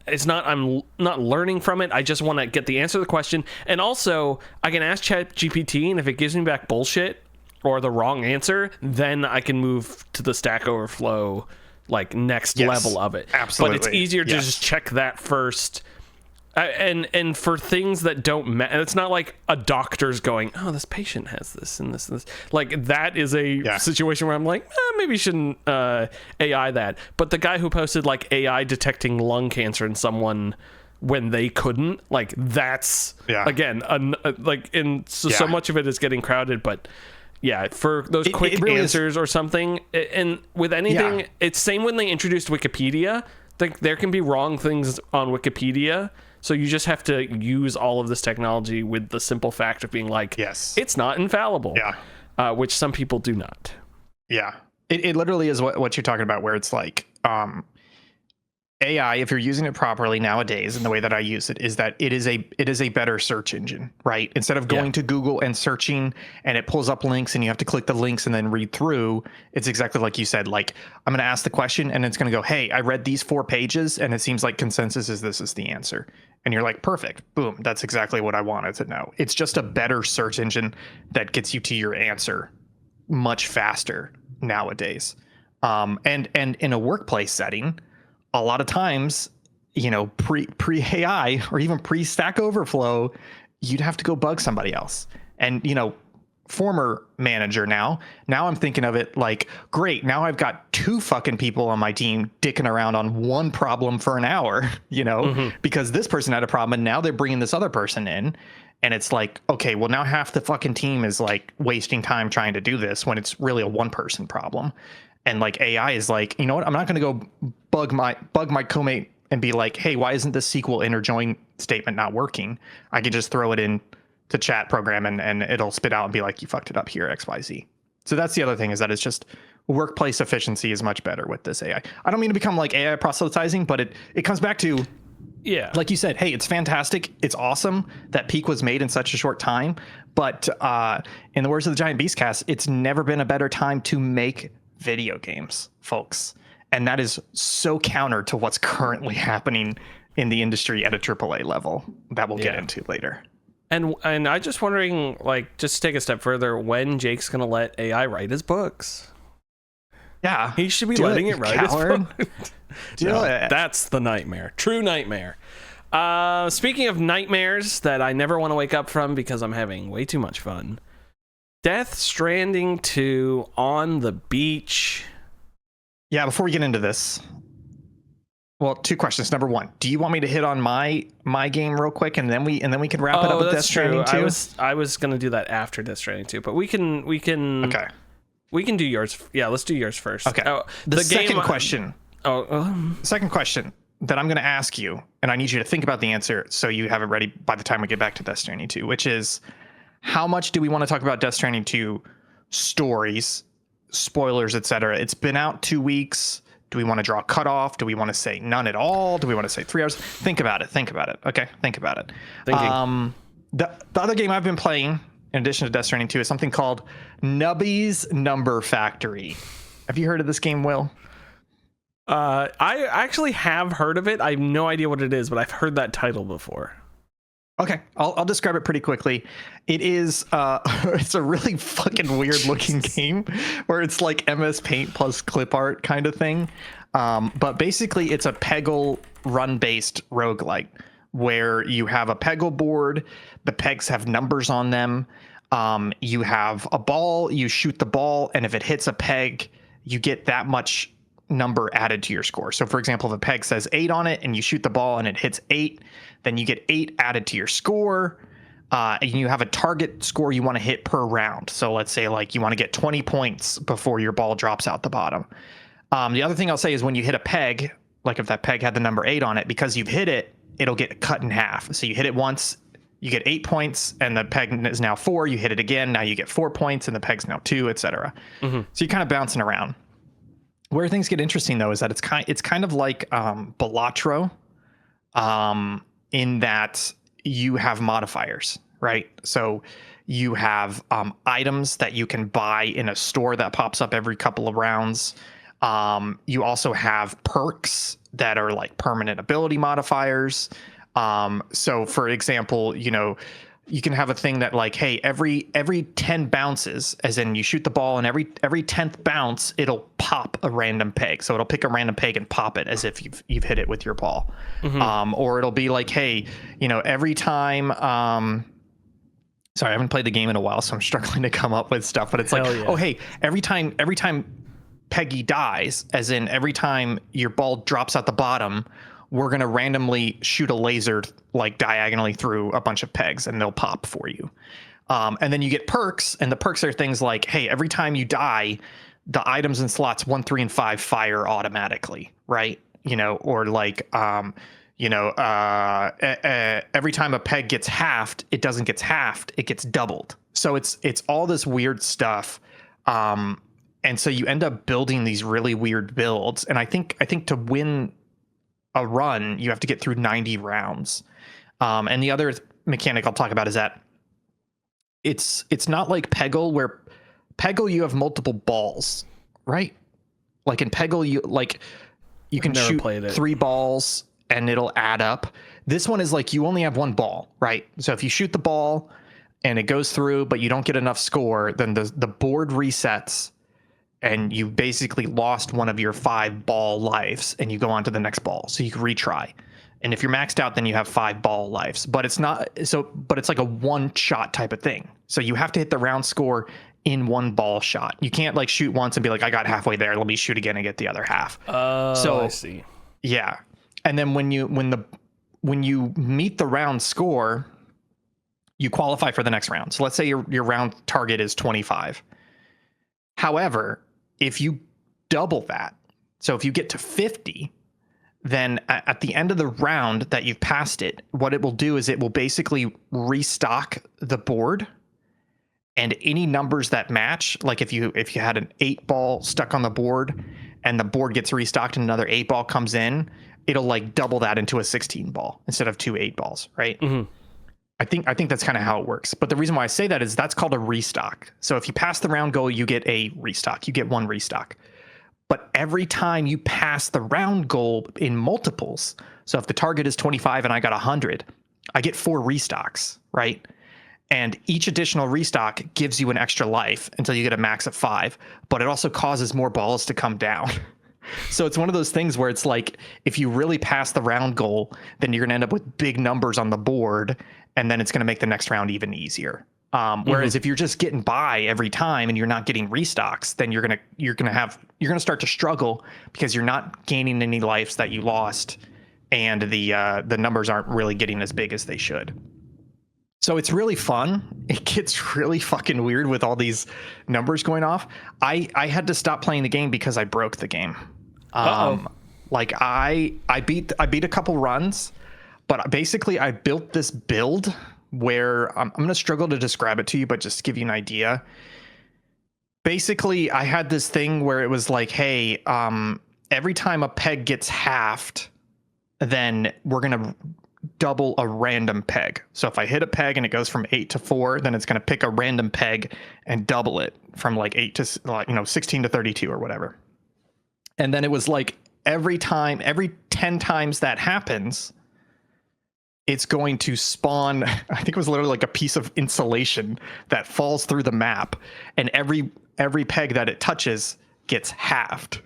I'm not learning from it. I just want to get the answer to the question. And also I can ask ChatGPT, and if it gives me back bullshit or the wrong answer, then I can move to the Stack Overflow like next level of it. Absolutely. But it's easier to just check that first. And for things that don't matter, it's not like a doctor's going, oh, this patient has this and this and this. Like, that is a situation where I'm like, maybe you shouldn't AI that. But the guy who posted like AI detecting lung cancer in someone when they couldn't, like, that's again so much of it is getting crowded. But yeah, for those quick really answers or something, and with anything, it's same when they introduced Wikipedia. Like, there can be wrong things on Wikipedia, so you just have to use all of this technology with the simple fact of being like, it's not infallible. Which some people do not. Yeah, it literally is what you're talking about, where it's like AI, if you're using it properly nowadays, and the way that I use it is that it is a better search engine, right? Instead of going to Google and searching and it pulls up links and you have to click the links and then read through, it's exactly like you said. Like, I'm going to ask the question and it's going to go, hey, I read these 4 pages and it seems like consensus is this is the answer. And you're like, perfect, boom, that's exactly what I wanted to know. It's just a better search engine that gets you to your answer much faster nowadays. And in a workplace setting, a lot of times, pre AI or even pre Stack Overflow, you'd have to go bug somebody else. And, former manager now I'm thinking of it like, great, now I've got 2 fucking people on my team dicking around on one problem for an hour, because this person had a problem and now they're bringing this other person in. And it's like, okay, well, now half the fucking team is like wasting time trying to do this when it's really a 1-person problem. And like AI is like, you know what? I'm not going to go bug my co-mate and be like, hey, why isn't this SQL inner join statement not working? I can just throw it in to chat program and it'll spit out and be like, you fucked it up here, XYZ. So that's the other thing, is that it's just workplace efficiency is much better with this AI. I don't mean to become like AI proselytizing, but it comes back to, like you said, hey, it's fantastic. It's awesome that Peak was made in such a short time. But in the words of the Giant Beast Cast, it's never been a better time to make video games, folks. And that is so counter to what's currently happening in the industry at a AAA level that we'll get into later. And I just wondering, like, just to take a step further, when Jake's gonna let AI write his books. Yeah, He should be letting it write his book. Do it. That's the nightmare. True nightmare. Speaking of nightmares that I never want to wake up from because I'm having way too much fun. Death Stranding 2 on the beach. Yeah, before we get into this, well, two questions. Number one, do you want me to hit on my game real quick, and then we can wrap it up with Death Stranding 2? I was gonna do that after Death Stranding 2, but we can okay. We can do yours. Yeah, let's do yours first. Okay. The second question. Second question that I'm going to ask you, and I need you to think about the answer so you have it ready by the time we get back to Death Stranding 2, which is, how much do we want to talk about Death Stranding 2 stories, spoilers, etc.? It's been out 2 weeks. Do we want to draw a cutoff? Do we want to say none at all? Do we want to say 3 hours? Think about it. Okay, think about it. Thinking. The other game I've been playing, in addition to Death Stranding 2, is something called Nubby's Number Factory. Have you heard of this game, Will? I actually have heard of it. I have no idea what it is, but I've heard that title before. Okay, I'll describe it pretty quickly. It is it's a really fucking weird looking game where it's like MS Paint plus clip art kind of thing. But basically it's a Peggle run based roguelike where you have a Peggle board, the pegs have numbers on them. You have a ball, you shoot the ball, and if it hits a peg, you get that much number added to your score. So for example, if a peg says 8 on it and you shoot the ball and it hits 8, then you get 8 added to your score. And you have a target score you want to hit per round. So let's say like you want to get 20 points before your ball drops out the bottom. The other thing I'll say is when you hit a peg, like if that peg had the number 8 on it, because you've hit it, it'll get cut in half. So you hit it once, you get 8 points, and the peg is now 4. You hit it again, now you get 4 points, and the peg's now 2, etc. So you're kind of bouncing around. Where things get interesting though is that it's kind of like Balatro, in that you have modifiers, right? So you have items that you can buy in a store that pops up every couple of rounds. You also have perks that are like permanent ability modifiers. So for example, you can have a thing that like, hey, every 10 bounces, as in you shoot the ball, and every 10th bounce, it'll pop a random peg. So it'll pick a random peg and pop it as if you've hit it with your ball. Or it'll be like, hey, every time, sorry, I haven't played the game in a while, so I'm struggling to come up with stuff, but it's like, oh, hey, every time Peggy dies, as in every time your ball drops out the bottom, we're going to randomly shoot a laser like diagonally through a bunch of pegs and they'll pop for you. And then you get perks, and the perks are things like, hey, every time you die, the items in slots 1, 3, and 5 fire automatically, right? Or like, every time a peg gets halved, it doesn't get halved, it gets doubled. So it's all this weird stuff. And so you end up building these really weird builds. And I think to win a run, you have to get through 90 rounds. And the other mechanic I'll talk about is that it's not like Peggle, where Peggle you have multiple balls, right? Like in Peggle you can shoot 3 balls and it'll add up. This one is like you only have 1 ball, right? So if you shoot the ball and it goes through but you don't get enough score, then the board resets and you basically lost one of your 5 ball lives and you go on to the next ball. So you can retry. And if you're maxed out, then you have 5 ball lives. But it's not but it's like a one shot type of thing. So you have to hit the round score in 1 ball shot. You can't like shoot once and be like, I got halfway there, let me shoot again and get the other half. So I see. Yeah. And then when you meet the round score, you qualify for the next round. So let's say your round target is 25. However, if you double that, so if you get to 50, then at the end of the round that you've passed it, what it will do is it will basically restock the board, and any numbers that match, like if you had an 8 ball stuck on the board and the board gets restocked and another 8 ball comes in, it'll like double that into a 16 ball instead of 2 8 balls, right? I think that's kind of how it works. But the reason why I say that is that's called a restock. So if you pass the round goal, you get a restock. You get 1 restock. But every time you pass the round goal in multiples, so if the target is 25 and I got 100, I get 4 restocks, right? And each additional restock gives you an extra life until you get a max of 5, but it also causes more balls to come down. So it's one of those things where it's like, if you really pass the round goal, then you're going to end up with big numbers on the board, and then it's going to make the next round even easier. Whereas if you're just getting by every time and you're not getting restocks, then you're gonna start to struggle because you're not gaining any lives that you lost, and the numbers aren't really getting as big as they should. So it's really fun. It gets really fucking weird with all these numbers going off. I had to stop playing the game because I broke the game. Like I beat a couple runs, but basically I built this build where I'm going to struggle to describe it to you, but just to give you an idea. Basically, I had this thing where it was like, hey, every time a peg gets halved, then we're going to double a random peg. So if I hit a peg and it goes from 8 to 4, then it's going to pick a random peg and double it from like 8 to 16 to 32 or whatever. And then it was like every 10 times that happens, it's going to spawn, I think it was literally like a piece of insulation that falls through the map, and every peg that it touches gets halved.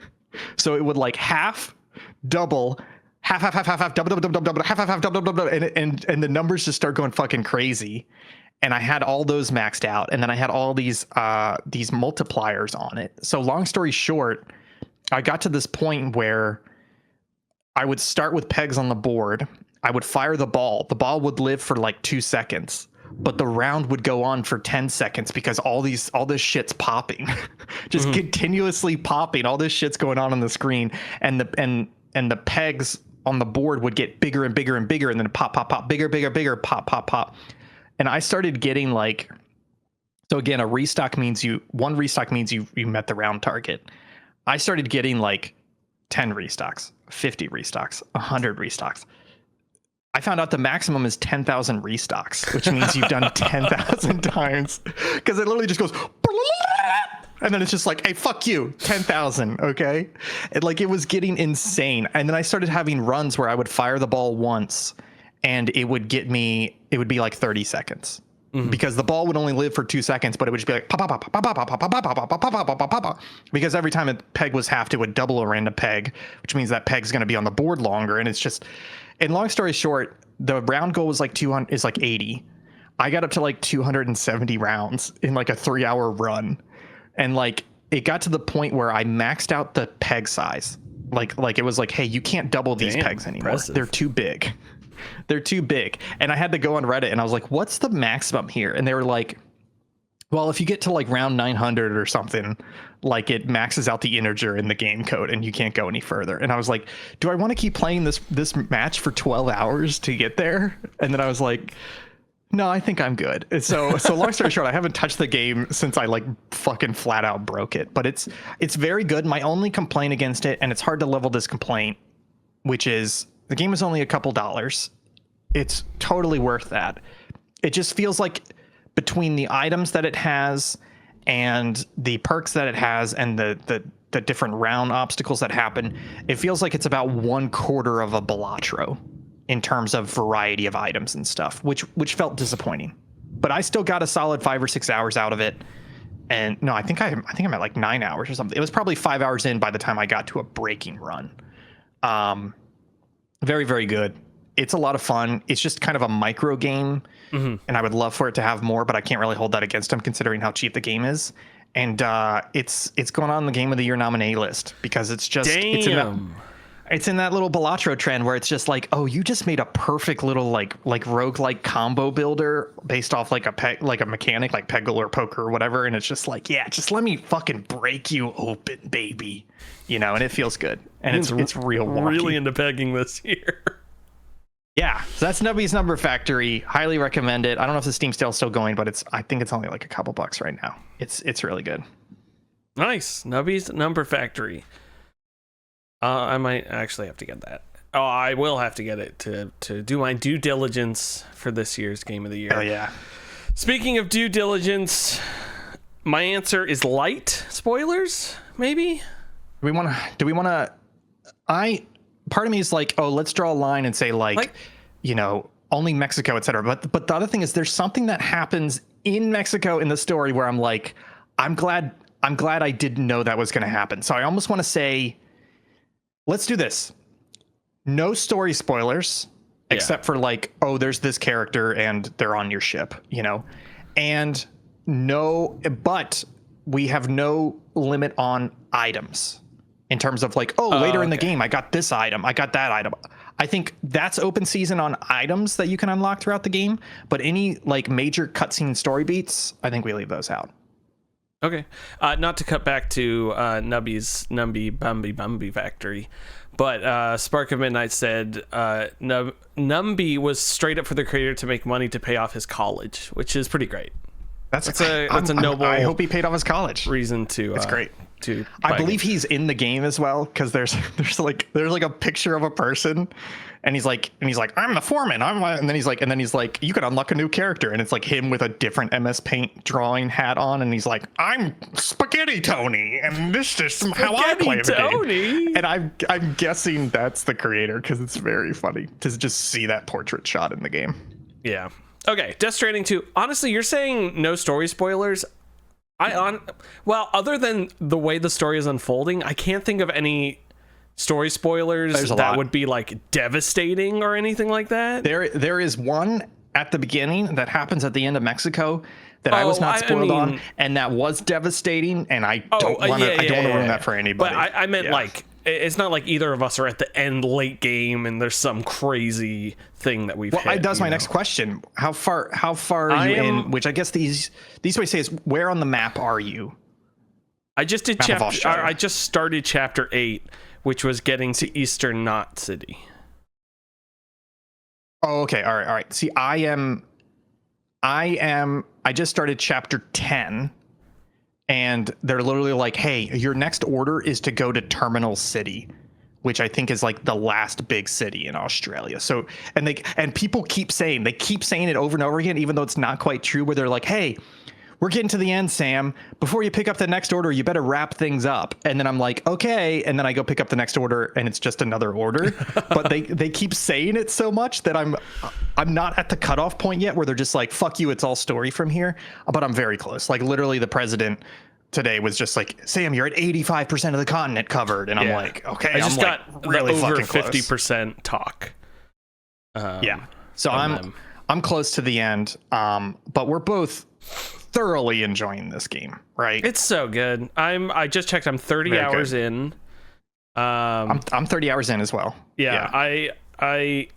So it would like half, double, half, double, double, and the numbers just start going fucking crazy. And I had all those maxed out, and then I had all these multipliers on it. So long story short, I got to this point where I would start with pegs on the board. I would fire the ball. The ball would live for like 2 seconds, but the round would go on for 10 seconds because all this shit's popping, just continuously popping. All this shit's going on the screen, and the pegs on the board would get bigger and bigger and bigger, and then pop, bigger, pop. And I started getting like, so again, one restock means you met the round target. I started getting like 10 restocks, 50 restocks, 100 restocks. I found out the maximum is 10,000 restocks, which means you've done 10,000 times, because it literally just goes, and then it's just like, hey, fuck you, 10,000, okay? It was getting insane. And then I started having runs where I would fire the ball once, and it would be like 30 seconds. Because the ball would only live for 2 seconds, but it would just be like pop, pop, pop, pop, pop, pop, pop, pop, pop, pop, pop, pop, because every time a peg was halved, it would double a random peg, which means that peg's going to be on the board longer. And it's just, and long story short, the round goal was like 200, is like 80. I got up to like 270 rounds in like a 3-hour run, and like it got to the point where I maxed out the peg size. Like it was like, hey, you can't double these pegs anymore. Impressive. They're too big. They're too big. And I had to go on Reddit, and I was like, what's the maximum here? And they were like, well, if you get to like round 900 or something, like it maxes out the integer in the game code and you can't go any further. And I was like, do I want to keep playing this match for 12 hours to get there? And then I was like, no, I think I'm good. So long story short, I haven't touched the game since I like fucking flat out broke it, but it's very good. My only complaint against it, and it's hard to level this complaint, which is the game is only a couple dollars. It's totally worth that. It just feels like between the items that it has and the perks that it has and the different round obstacles that happen, it feels like it's about 1/4 of a Balatro in terms of variety of items and stuff, which felt disappointing. But I still got a solid 5 or 6 hours out of it. And no, I think I'm at like 9 hours or something. It was probably 5 hours in by the time I got to a breaking run. Very, very good. It's a lot of fun. It's just kind of a micro game, and I would love for it to have more, but I can't really hold that against them considering how cheap the game is. And it's going on the Game of the Year nominee list because it's just it's in that little Balatro trend where it's just like, oh, you just made a perfect little like roguelike combo builder based off like a mechanic like Peggle or Poker or whatever, and it's just like, yeah, just let me fucking break you open, baby, and it feels good, and it's real wonky. Really into pegging this year. Yeah, so that's Nubby's Number Factory. Highly recommend it. I don't know if the Steam sale's still going, but I think it's only like a couple bucks right now. It's really good. Nice. Nubby's Number Factory. I might actually have to get that. Oh, I will have to get it to do my due diligence for this year's Game of the Year. Oh yeah. Speaking of due diligence, my answer is light spoilers, maybe? Do we want to part of me is like, oh, let's draw a line and say like only Mexico, etc. But the other thing is there's something that happens in Mexico in the story where I'm like, I'm glad I didn't know that was going to happen. So I almost want to say, let's do this. No story spoilers, except for like, oh, there's this character and they're on your ship, and but we have no limit on items in terms of like, later in the game, I got this item, I got that item. I think that's open season on items that you can unlock throughout the game, but any like major cutscene story beats, I think we leave those out. Okay. Not to cut back to Numby Bumby Factory, but Spark of Midnight said Numby was straight up for the creator to make money to pay off his college, which is pretty great. That's a noble. I hope he paid off his college. Reason to. It's great. I believe he's in the game as well, because there's like a picture of a person, and he's like I'm the foreman, and then he's like you can unlock a new character, and it's like him with a different MS Paint drawing hat on, and he's like, I'm Spaghetti Tony, and this is how I play the game. And I'm guessing that's the creator, because it's very funny to just see that portrait shot in the game. Yeah. Okay, Death Stranding 2. Honestly, you're saying no story spoilers. Well, other than the way the story is unfolding, I can't think of any story spoilers that would be like devastating or anything like that. There is one at the beginning that happens at the end of Mexico that I was not spoiled on, and that was devastating, and I don't want to ruin that for anybody. But I meant like, it's not like either of us are at the end late game and there's some crazy thing that we've hit, that's my next question. How far are you in? Which I guess these ways say is, where on the map are you? I just did I just started chapter 8, which was getting to Eastern Knot City. Oh, okay. All right. See, I just started chapter 10. And they're literally like, hey, your next order is to go to Terminal City, which I think is like the last big city in Australia. So, and people keep saying it over and over again, even though it's not quite true, where they're like, hey, we're getting to the end, Sam. Before you pick up the next order, you better wrap things up. And then I'm like, okay. And then I go pick up the next order, and it's just another order. But they keep saying it so much that I'm not at the cutoff point yet where they're just like, fuck you, it's all story from here. But I'm very close. Like literally the president today was just like, Sam, you're at 85% of the continent covered. And I'm like, okay, I just got really over fucking 50% talk. So I'm close to the end. But we're both thoroughly enjoying this game, right? It's so good. I just checked, I'm 30 hours in. I'm 30 hours in as well. I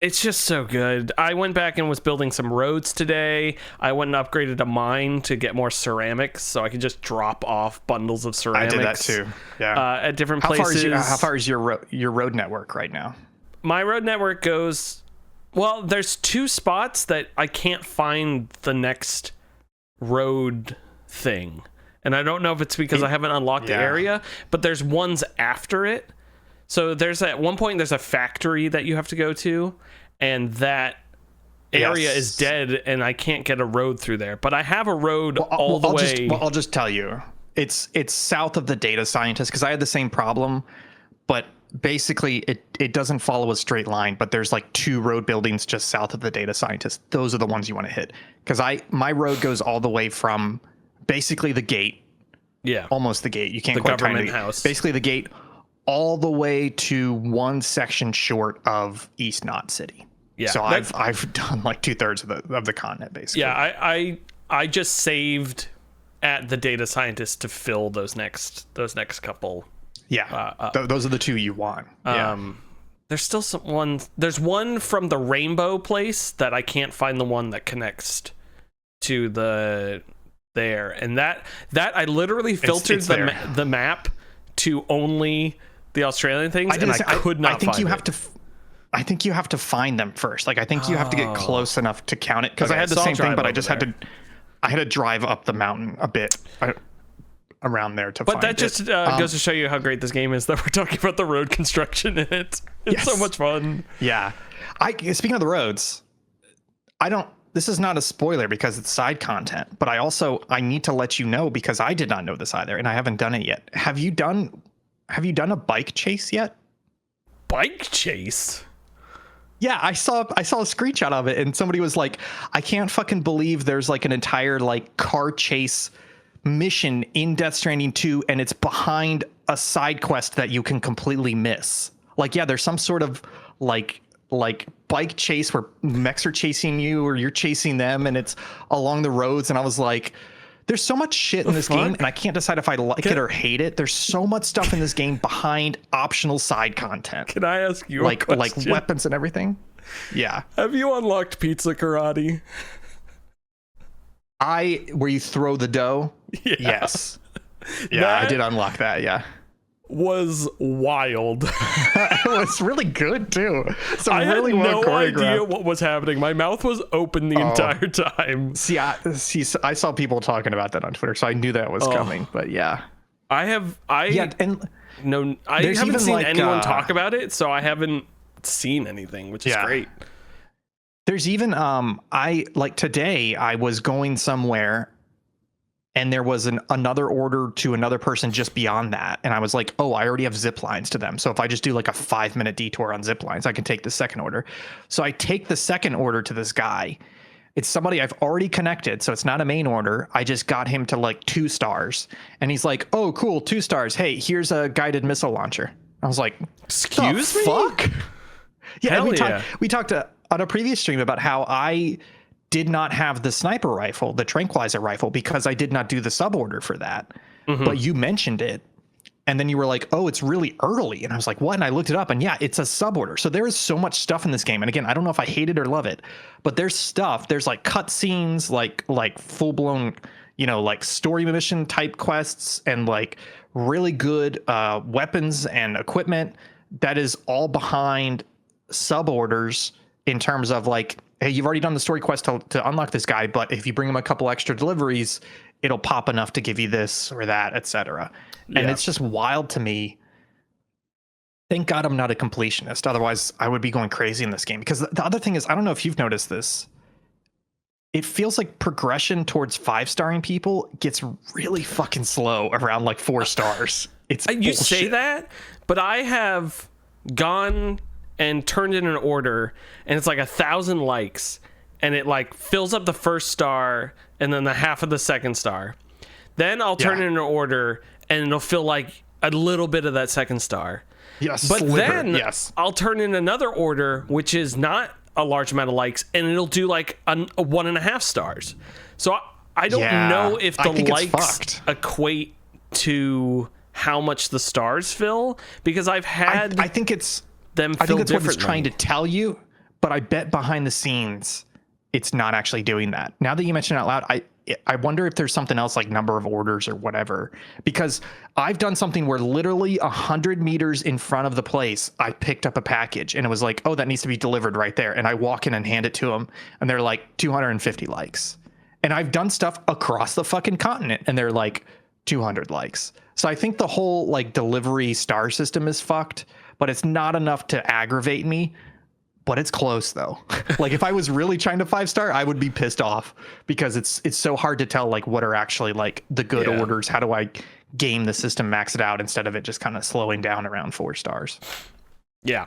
it's just so good. I went back and was building some roads today. I went and upgraded a mine to get more ceramics, so I could just drop off bundles of ceramics. I did that too. Yeah. At different places. How far is your road network right now? My road network goes, well, there's 2 spots that I can't find the next road thing, and I don't know if it's because I haven't unlocked the area, but there's ones after it. So there's at one point there's a factory that you have to go to, and that area is dead, and I can't get a road through there. But I have a road all the way. I'll just tell you, it's south of the data scientist, because I had the same problem, but basically it doesn't follow a straight line. But there's like 2 road buildings just south of the data scientist. Those are the ones you want to hit, because my road goes all the way from basically the gate. Yeah, almost the gate. You can't quite find the house. Basically the gate, all the way to one section short of East Knot City. Yeah. So I've done like 2/3 of the continent basically. Yeah, I just saved at the data scientist to fill those next couple. Yeah. Those are the 2 you want. There's still there's one from the rainbow place that I can't find the one that connects to there. And that I literally filtered the map to only the Australian things, and I could not find it. I think you have to find them first. Like, I think you have to get close enough to count it, because I had the same thing, but I just had to drive up the mountain a bit around there to find it. But that just goes to show you how great this game is, that we're talking about the road construction in it. It's so much fun. Yeah. Speaking of the roads, this is not a spoiler because it's side content, but I need to let you know, because I did not know this either, and I haven't done it yet. Have you done a bike chase yet? Bike chase? Yeah, I saw a screenshot of it, and somebody was like, I can't fucking believe there's like an entire like car chase mission in Death Stranding 2, and it's behind a side quest that you can completely miss. Like, yeah, there's some sort of like bike chase where mechs are chasing you or you're chasing them, and it's along the roads. And I was like, there's so much shit in this game, and I can't decide if I like it or hate it. There's so much stuff in this game behind optional side content. Can I ask you a question? Like weapons and everything? Yeah. Have you unlocked pizza karate? Where you throw the dough? Yeah. Yes. Yeah, I did unlock that, yeah. Was wild. It was really good too. I had no idea what was happening. My mouth was open the entire time. I saw people talking about that on Twitter, so I knew that was coming. But yeah, I haven't seen anyone talk about it, so I haven't seen anything, which is great. There's even today I was going somewhere, and there was another order to another person just beyond that. And I was like, oh, I already have zip lines to them. So if I just do like a 5-minute detour on zip lines, I can take the second order. So I take the second order to this guy. It's somebody I've already connected. So it's not a main order. I just got him to like 2 stars. And he's like, oh, cool, 2 stars. Hey, here's a guided missile launcher. I was like, excuse me? Fuck? Yeah, Hell we talked on a previous stream about how I did not have the sniper rifle, the tranquilizer rifle, because I did not do the sub order for that. Mm-hmm. But you mentioned it, and then you were like, oh, it's really early. And I was like, what? And I looked it up, and yeah, it's a sub order. So there is so much stuff in this game. And again, I don't know if I hate it or love it, but there's stuff. There's like cutscenes, like full blown, like story mission type quests, and like really good weapons and equipment that is all behind sub orders in terms of like, hey, you've already done the story quest to unlock this guy, but if you bring him a couple extra deliveries, it'll pop enough to give you this or that, etc. Yeah. And it's just wild to me. Thank God I'm not a completionist. Otherwise, I would be going crazy in this game. Because the other thing is, I don't know if you've noticed this. It feels like progression towards 5-starring people gets really fucking slow around like 4 stars. It's you bullshit. Say that, but I have gone and turned in an order, and it's like 1,000 likes, and it like fills up the first star and then the half of the second star. Then I'll turn in an order, and it'll fill like a little bit of that second star. Yes, but then I'll turn in another order, which is not a large amount of likes, and it'll do like a 1.5 stars. So I don't know if the likes equate to how much the stars fill, because I've had I think it's them I think it's what it's trying to tell you, but I bet behind the scenes it's not actually doing that. Now that you mention it out loud, I wonder if there's something else like number of orders or whatever, because I've done something where literally 100 meters in front of the place I picked up a package, and it was like, oh, that needs to be delivered right there, and I walk in and hand it to them, and they're like 250 likes. And I've done stuff across the fucking continent, and they're like 200 likes. So I think the whole like delivery star system is fucked, but it's not enough to aggravate me. But it's close though. Like if I was really trying to 5-star, I would be pissed off, because it's so hard to tell like what are actually like the good orders. How do I game the system, max it out, instead of it just kind of slowing down around 4 stars? Yeah.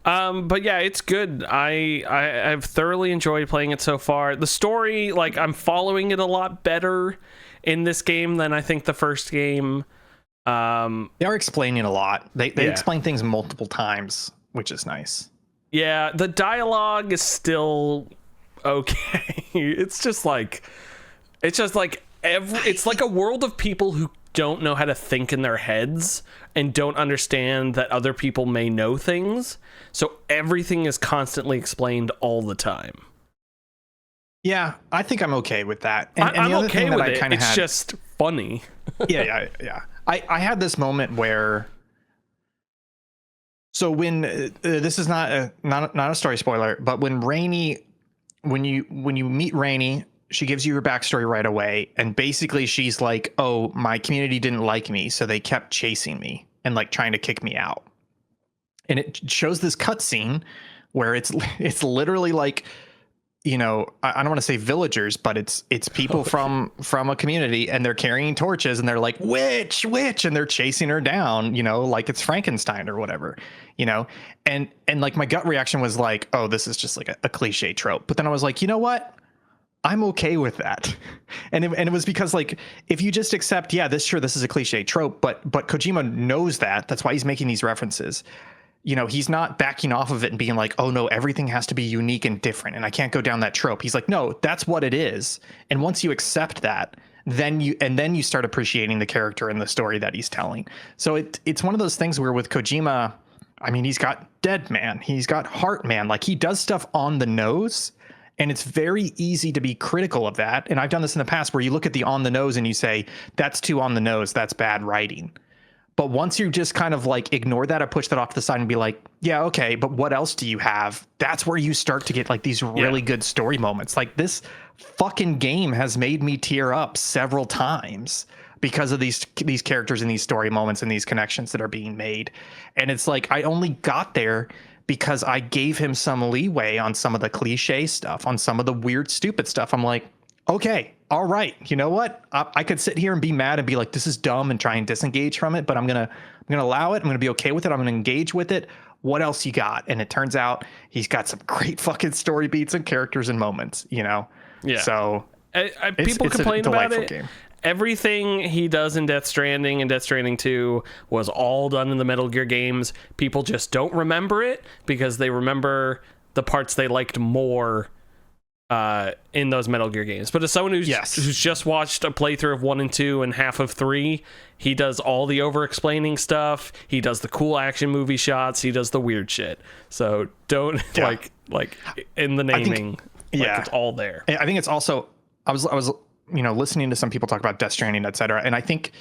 But yeah, it's good. I've thoroughly enjoyed playing it so far. The story, like I'm following it a lot better in this game than I think the first game. They are explaining a lot. They explain things multiple times, which is nice. Yeah, the dialogue is still okay. It's like a world of people who don't know how to think in their heads and don't understand that other people may know things. So everything is constantly explained all the time. Yeah, I think I'm okay with that. And I'm the other okay thing with it. It's just funny. Yeah. I had this moment where. So when this is not a story spoiler, but when you meet Rainey, she gives you her backstory right away, and basically she's like, "Oh, my community didn't like me, so they kept chasing me and like trying to kick me out." And it shows this cutscene where it's literally like I don't want to say villagers, but it's people from a community, and they're carrying torches, and they're like, witch, and they're chasing her down, like it's Frankenstein or whatever, and like my gut reaction was like, oh, this is just like a cliche trope. But then I was like, you know what? I'm okay with that. And it was because, like, if you just accept, yeah, this is a cliche trope, but Kojima knows that. That's why he's making these references. He's not backing off of it and being like, oh no, everything has to be unique and different, and I can't go down that trope. He's like, no, that's what it is. And once you accept that, then you start appreciating the character and the story that he's telling. So it's one of those things where with Kojima, I mean, he's got Dead Man, he's got Heart Man, like he does stuff on the nose, and it's very easy to be critical of that. And I've done this in the past where you look at the on the nose and you say, that's too on the nose, that's bad writing. But once you just kind of like ignore that or push that off to the side and be like, yeah, okay, but what else do you have? That's where you start to get like these really good story moments. Like this fucking game has made me tear up several times because of these characters and these story moments and these connections that are being made. And it's like, I only got there because I gave him some leeway on some of the cliche stuff, on some of the weird, stupid stuff. I'm like, okay, all right, you know what? I could sit here and be mad and be like, this is dumb, and try and disengage from it, but I'm gonna allow it. I'm gonna be okay with it. I'm gonna engage with it. What else you got? And it turns out he's got some great fucking story beats and characters and moments, Yeah. So people complain about it. Game. Everything he does in Death Stranding and Death Stranding 2 was all done in the Metal Gear games. People just don't remember it because they remember the parts they liked more in those Metal Gear games. But as someone who's just watched a playthrough of 1 and 2 and half of 3, he does all the over-explaining stuff. He does the cool action movie shots. He does the weird shit. So don't like in the naming. It's all there. I think it's also I was listening to some people talk about Death Stranding, etc. And I think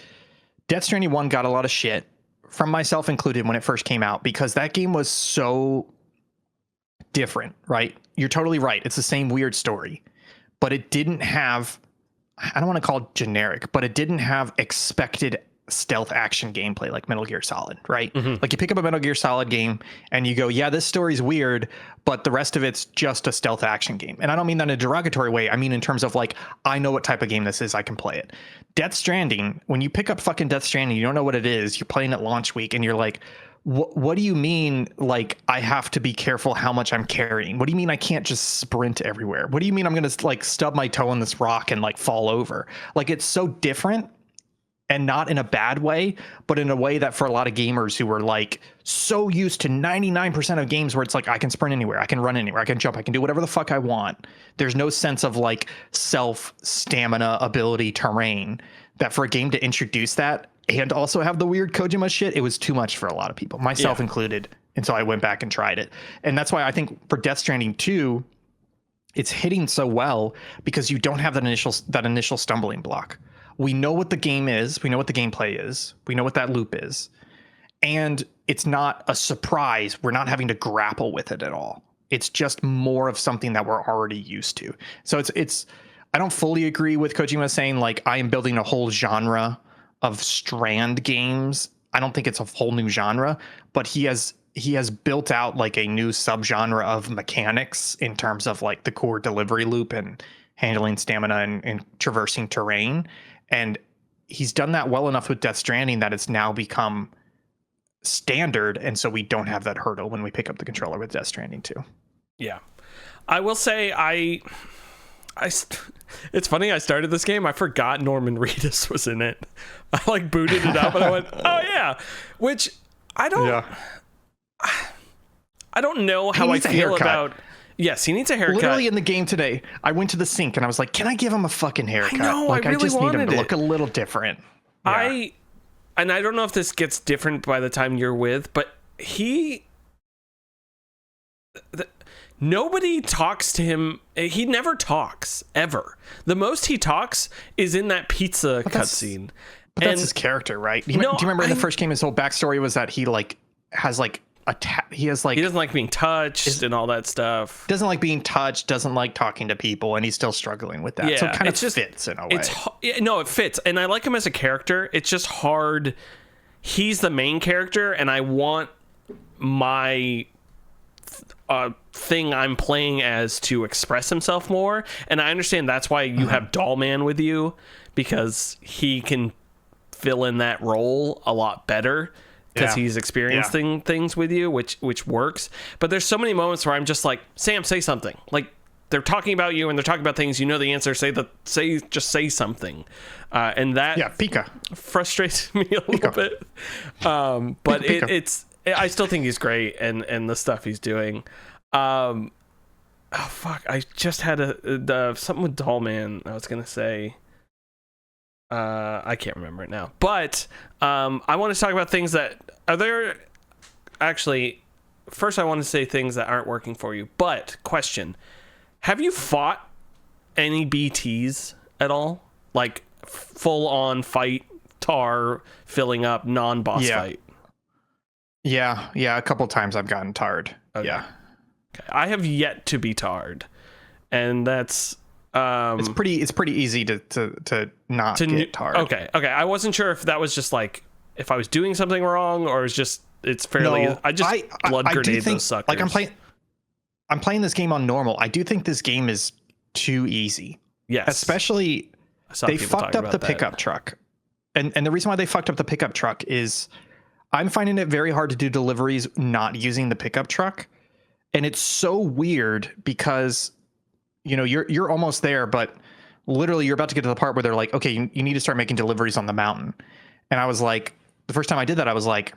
Death Stranding 1 got a lot of shit, from myself included, when it first came out, because that game was so different, right? You're totally right. It's the same weird story, but it didn't have, I don't want to call it generic, but it didn't have expected stealth action gameplay like Metal Gear Solid, right? Mm-hmm. Like you pick up a Metal Gear Solid game and you go, yeah, this story's weird, but the rest of it's just a stealth action game. And I don't mean that in a derogatory way. I mean in terms of like, I know what type of game this is. I can play it. Death Stranding, when you pick up fucking Death Stranding, you don't know what it is. You're playing it launch week and you're like, what do you mean, like, I have to be careful how much I'm carrying? What do you mean I can't just sprint everywhere? What do you mean I'm going to, like, stub my toe on this rock and, like, fall over? Like, it's so different, and not in a bad way, but in a way that for a lot of gamers who were, like, so used to 99% of games where it's like, I can sprint anywhere, I can run anywhere, I can jump, I can do whatever the fuck I want. There's no sense of, like, self-stamina, ability, terrain, that for a game to introduce that and also have the weird Kojima shit, it was too much for a lot of people, myself included. And so I went back and tried it. And that's why I think for Death Stranding 2, it's hitting so well because you don't have that initial stumbling block. We know what the game is. We know what the gameplay is. We know what that loop is. And it's not a surprise. We're not having to grapple with it at all. It's just more of something that we're already used to. So it's I don't fully agree with Kojima saying, like, I am building a whole genre of Strand games. I don't think it's a whole new genre, but he has built out like a new subgenre of mechanics in terms of like the core delivery loop and handling stamina and traversing terrain. And he's done that well enough with Death Stranding that it's now become standard. And so we don't have that hurdle when we pick up the controller with Death Stranding 2. Yeah. I will say it's funny, I started this game, I forgot Norman Reedus was in it. I like booted it up and I went, oh yeah. Which I don't know how I feel about. Yes, he needs a haircut. Literally in the game today, I went to the sink and I was like, can I give him a fucking haircut? I know, like, I really just need him to wanted look a little different. Yeah. And I don't know if this gets different by the time you're with, but nobody talks to him. He never talks, ever. The most he talks is in that pizza cutscene. But that's his character, right? Do you remember in the first game, his whole backstory was that he like has like he doesn't like being touched and all that stuff. Doesn't like being touched, doesn't like talking to people, and he's still struggling with that. Yeah, so it kind of fits in a way. It fits, and I like him as a character. It's just hard. He's the main character, and I want my thing I'm playing as to express himself more. And I understand that's why you have Doll Man with you, because he can fill in that role a lot better because he's experiencing things with you, which works. But there's so many moments where I'm just like, Sam, say something. Like, they're talking about you and they're talking about things, you know the answer, just say something. And that Pika frustrates me a little bit. But Pika. I still think he's great, and the stuff he's doing. Oh fuck, I just had something with Doll Man I was gonna say. I can't remember it now. But I want to talk about things that are there. Actually, first I want to say things that aren't working for you. But question: have you fought any BTs at all? Like full on fight, tar filling up, non-boss fight? Yeah, a couple times I've gotten tarred. Okay. Yeah. Okay. I have yet to be tarred, and that's it's pretty easy to not get tarred. Okay. I wasn't sure if that was just like if I was doing something wrong, or it's fairly. No, I blood grenade those suckers. Like I'm playing this game on normal. I do think this game is too easy. Yes. Especially they fucked up the pickup truck. And the reason why they fucked up the pickup truck is I'm finding it very hard to do deliveries not using the pickup truck. And it's so weird because, you know, you're almost there, but literally you're about to get to the part where they're like, okay, you need to start making deliveries on the mountain. And I was like, the first time I did that, I was like,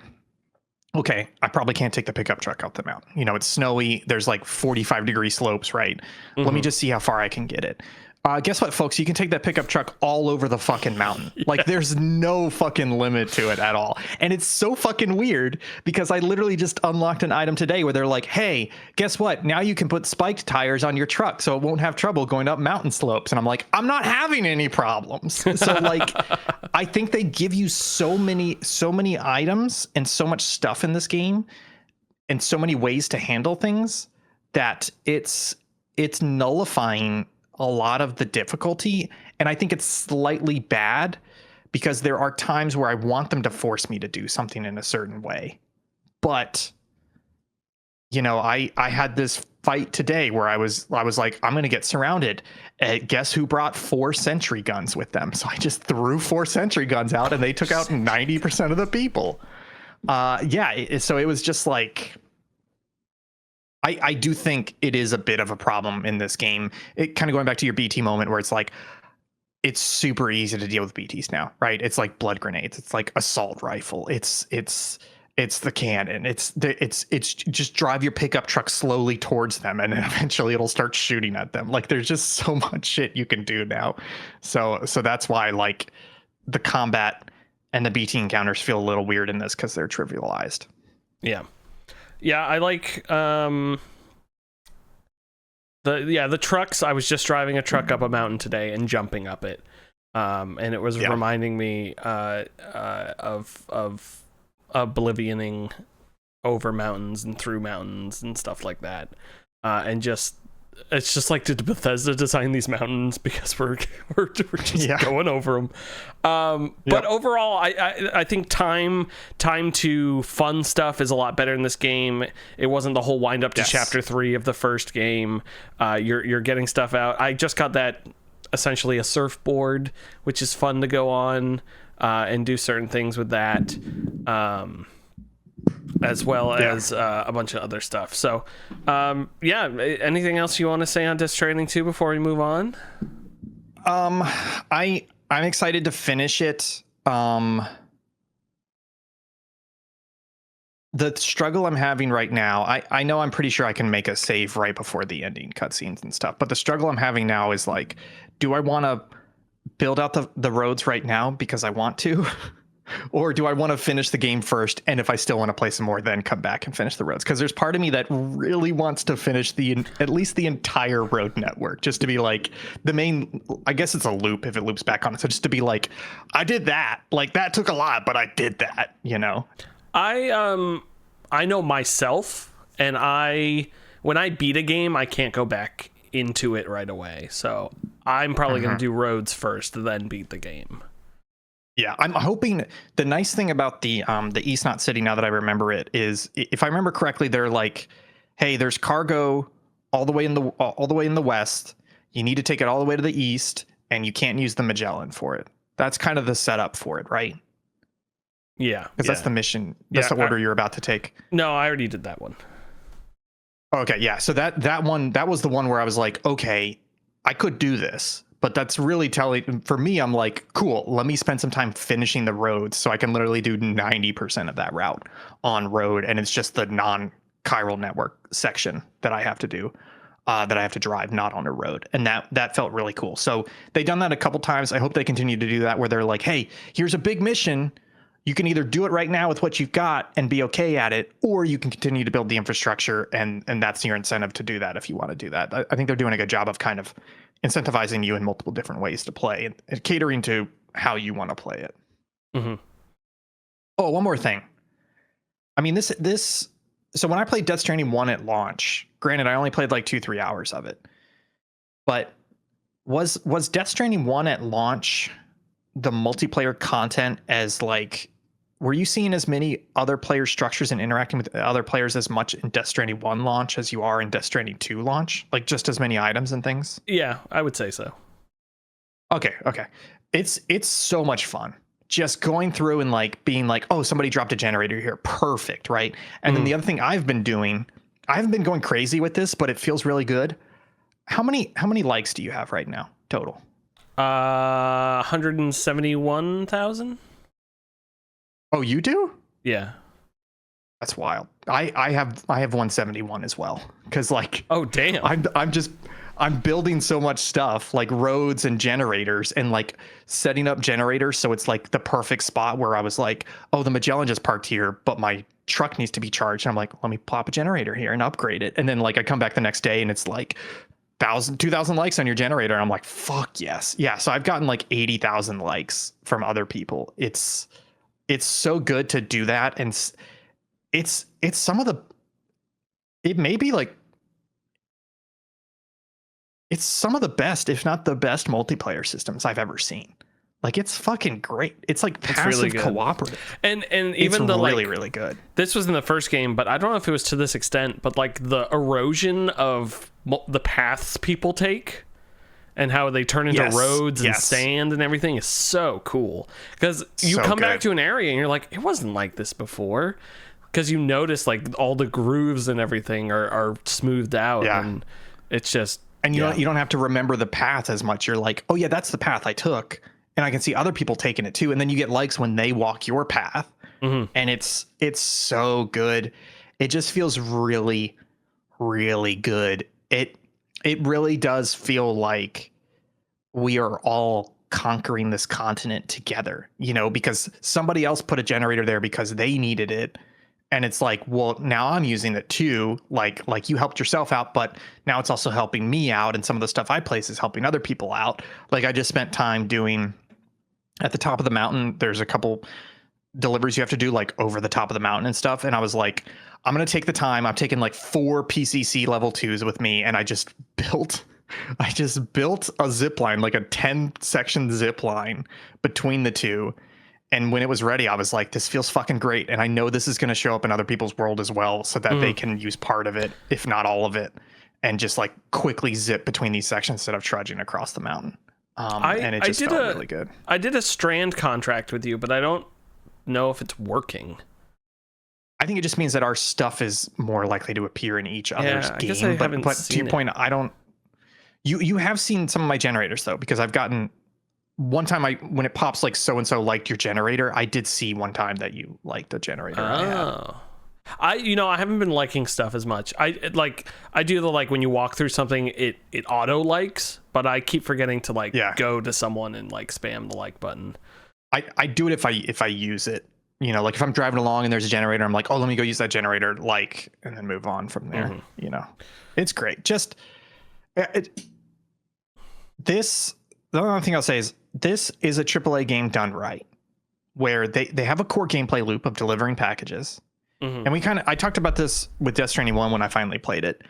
okay, I probably can't take the pickup truck out the mountain. You know, it's snowy. There's like 45-degree slopes, right? Mm-hmm. Let me just see how far I can get it. Guess what, folks? You can take that pickup truck all over the fucking mountain. Yeah. Like, there's no fucking limit to it at all. And it's so fucking weird because I literally just unlocked an item today where they're like, hey, guess what? Now you can put spiked tires on your truck so it won't have trouble going up mountain slopes. And I'm like, I'm not having any problems. So, like, I think they give you so many items and so much stuff in this game and so many ways to handle things that it's nullifying a lot of the difficulty. And I think it's slightly bad because there are times where I want them to force me to do something in a certain way. But, you know, I had this fight today where I was like, I'm going to get surrounded. Guess who brought 4 sentry guns with them? So I just threw 4 sentry guns out and they took out 90% of the people. So it was just like, I do think it is a bit of a problem in this game. It kind of going back to your BT moment where it's like, it's super easy to deal with BTs now, right? It's like blood grenades. It's like assault rifle. It's the cannon. It's just drive your pickup truck slowly towards them and then eventually it'll start shooting at them. Like there's just so much shit you can do now. So that's why like the combat and the BT encounters feel a little weird in this because they're trivialized. Yeah. Yeah, I like the trucks. I was just driving a truck up a mountain today and jumping up it, and it was reminding me of oblivioning over mountains and through mountains and stuff like that, and just it's just like, did Bethesda design these mountains because we're just going over them? But overall, I think time to fun stuff is a lot better in this game. It wasn't the whole wind up to chapter 3 of the first game. You're getting stuff out. I just got that essentially a surfboard, which is fun to go on and do certain things with that. As well as a bunch of other stuff. So, anything else you want to say on Death Stranding 2 before we move on? I'm excited to finish it. The struggle I'm having right now, I know I'm pretty sure I can make a save right before the ending cutscenes and stuff, but the struggle I'm having now is like, do I want to build out the roads right now because I want to? Or do I want to finish the game first, and if I still want to play some more, then come back and finish the roads? Because there's part of me that really wants to finish at least the entire road network, just to be like the main. I guess it's a loop if it loops back on it. So just to be like, I did that. Like that took a lot, but I did that. You know. I know myself, and when I beat a game, I can't go back into it right away. So I'm probably going to do roads first, then beat the game. Yeah, I'm hoping the nice thing about the East Knot City, now that I remember it, is if I remember correctly, they're like, hey, there's cargo all the way in the west. You need to take it all the way to the east, and you can't use the Magellan for it. That's kind of the setup for it, right? Yeah. Because that's the mission. That's the order you're about to take. No, I already did that one. Okay, yeah. So that one, that was the one where I was like, okay, I could do this, but that's really telling for me. I'm like, cool. Let me spend some time finishing the roads so I can literally do 90% of that route on road, and it's just the non-chiral network section that I have to do. That I have to drive, not on a road. And that felt really cool. So they've done that a couple times. I hope they continue to do that, where they're like, hey, here's a big mission. You can either do it right now with what you've got and be okay at it, or you can continue to build the infrastructure, and that's your incentive to do that if you want to do that. I think they're doing a good job of kind of incentivizing you in multiple different ways to play and catering to how you want to play it. Mm-hmm. Oh, one more thing. I mean, this. So when I played Death Stranding 1 at launch, granted, I only played like 2-3 hours of it, but was Death Stranding 1 at launch the multiplayer content as like, were you seeing as many other player structures and interacting with other players as much in Death Stranding 1 launch as you are in Death Stranding 2 launch? Like just as many items and things? Yeah, I would say so. Okay. It's so much fun. Just going through and like being like, oh, somebody dropped a generator here. Perfect, right? And then the other thing I've been doing, I haven't been going crazy with this, but it feels really good. How many likes do you have right now total? 171,000. Oh, you do? Yeah. That's wild. I have 171 as well. Cause like, oh damn. I'm building so much stuff like roads and generators and like setting up generators. So it's like the perfect spot where I was like, oh, the Magellan just parked here, but my truck needs to be charged. And I'm like, let me pop a generator here and upgrade it. And then like I come back the next day and it's like 2,000 likes on your generator. And I'm like, fuck yes. Yeah. So I've gotten like 80,000 likes from other people. It's so good to do that. And it's some of the, it may be like, it's some of the best, if not the best multiplayer systems I've ever seen. Like it's fucking great. It's like passive really cooperative. And even it's the really, like, really good. This was in the first game, but I don't know if it was to this extent, but like the erosion of the paths people take and how they turn into roads and sand and everything is so cool. Because you come back to an area and you're like, it wasn't like this before. Because you notice like all the grooves and everything are smoothed out. Yeah. And it's just... And you don't have to remember the path as much. You're like, oh yeah, that's the path I took. And I can see other people taking it too. And then you get likes when they walk your path. Mm-hmm. And it's so good. It just feels really, really good. It really does feel like we are all conquering this continent together, you know, because somebody else put a generator there because they needed it. And it's like, well, now I'm using it too. Like you helped yourself out, but now it's also helping me out. And some of the stuff I place is helping other people out. Like I just spent time doing at the top of the mountain. There's a couple deliveries you have to do like over the top of the mountain and stuff. And I was like, I'm going to take the time. I'm taking like 4 PCC level 2s with me. And I just built a zip line, like a 10 section zip line between the two. And when it was ready, I was like, this feels fucking great. And I know this is going to show up in other people's world as well so that they can use part of it, if not all of it, and just like quickly zip between these sections instead of trudging across the mountain. And it just felt really good. I did a strand contract with you, but I don't know if it's working. I think it just means that our stuff is more likely to appear in each other's game. Guess I haven't but to your point, I don't... You have seen some of my generators, though, because I've gotten... One time, when it pops like so and so liked your generator, I did see one time that you liked a generator. I haven't been liking stuff as much. I do the like when you walk through something, it auto likes, but I keep forgetting to go to someone and like spam the like button. I do it if I use it. You know, like if I'm driving along and there's a generator, I'm like, oh, let me go use that generator, like, and then move on from there. Mm-hmm. You know, it's great. Just this. The only thing I'll say is this is a AAA game done right, where they have a core gameplay loop of delivering packages. Mm-hmm. And I talked about this with Death Stranding 1 when I finally played it.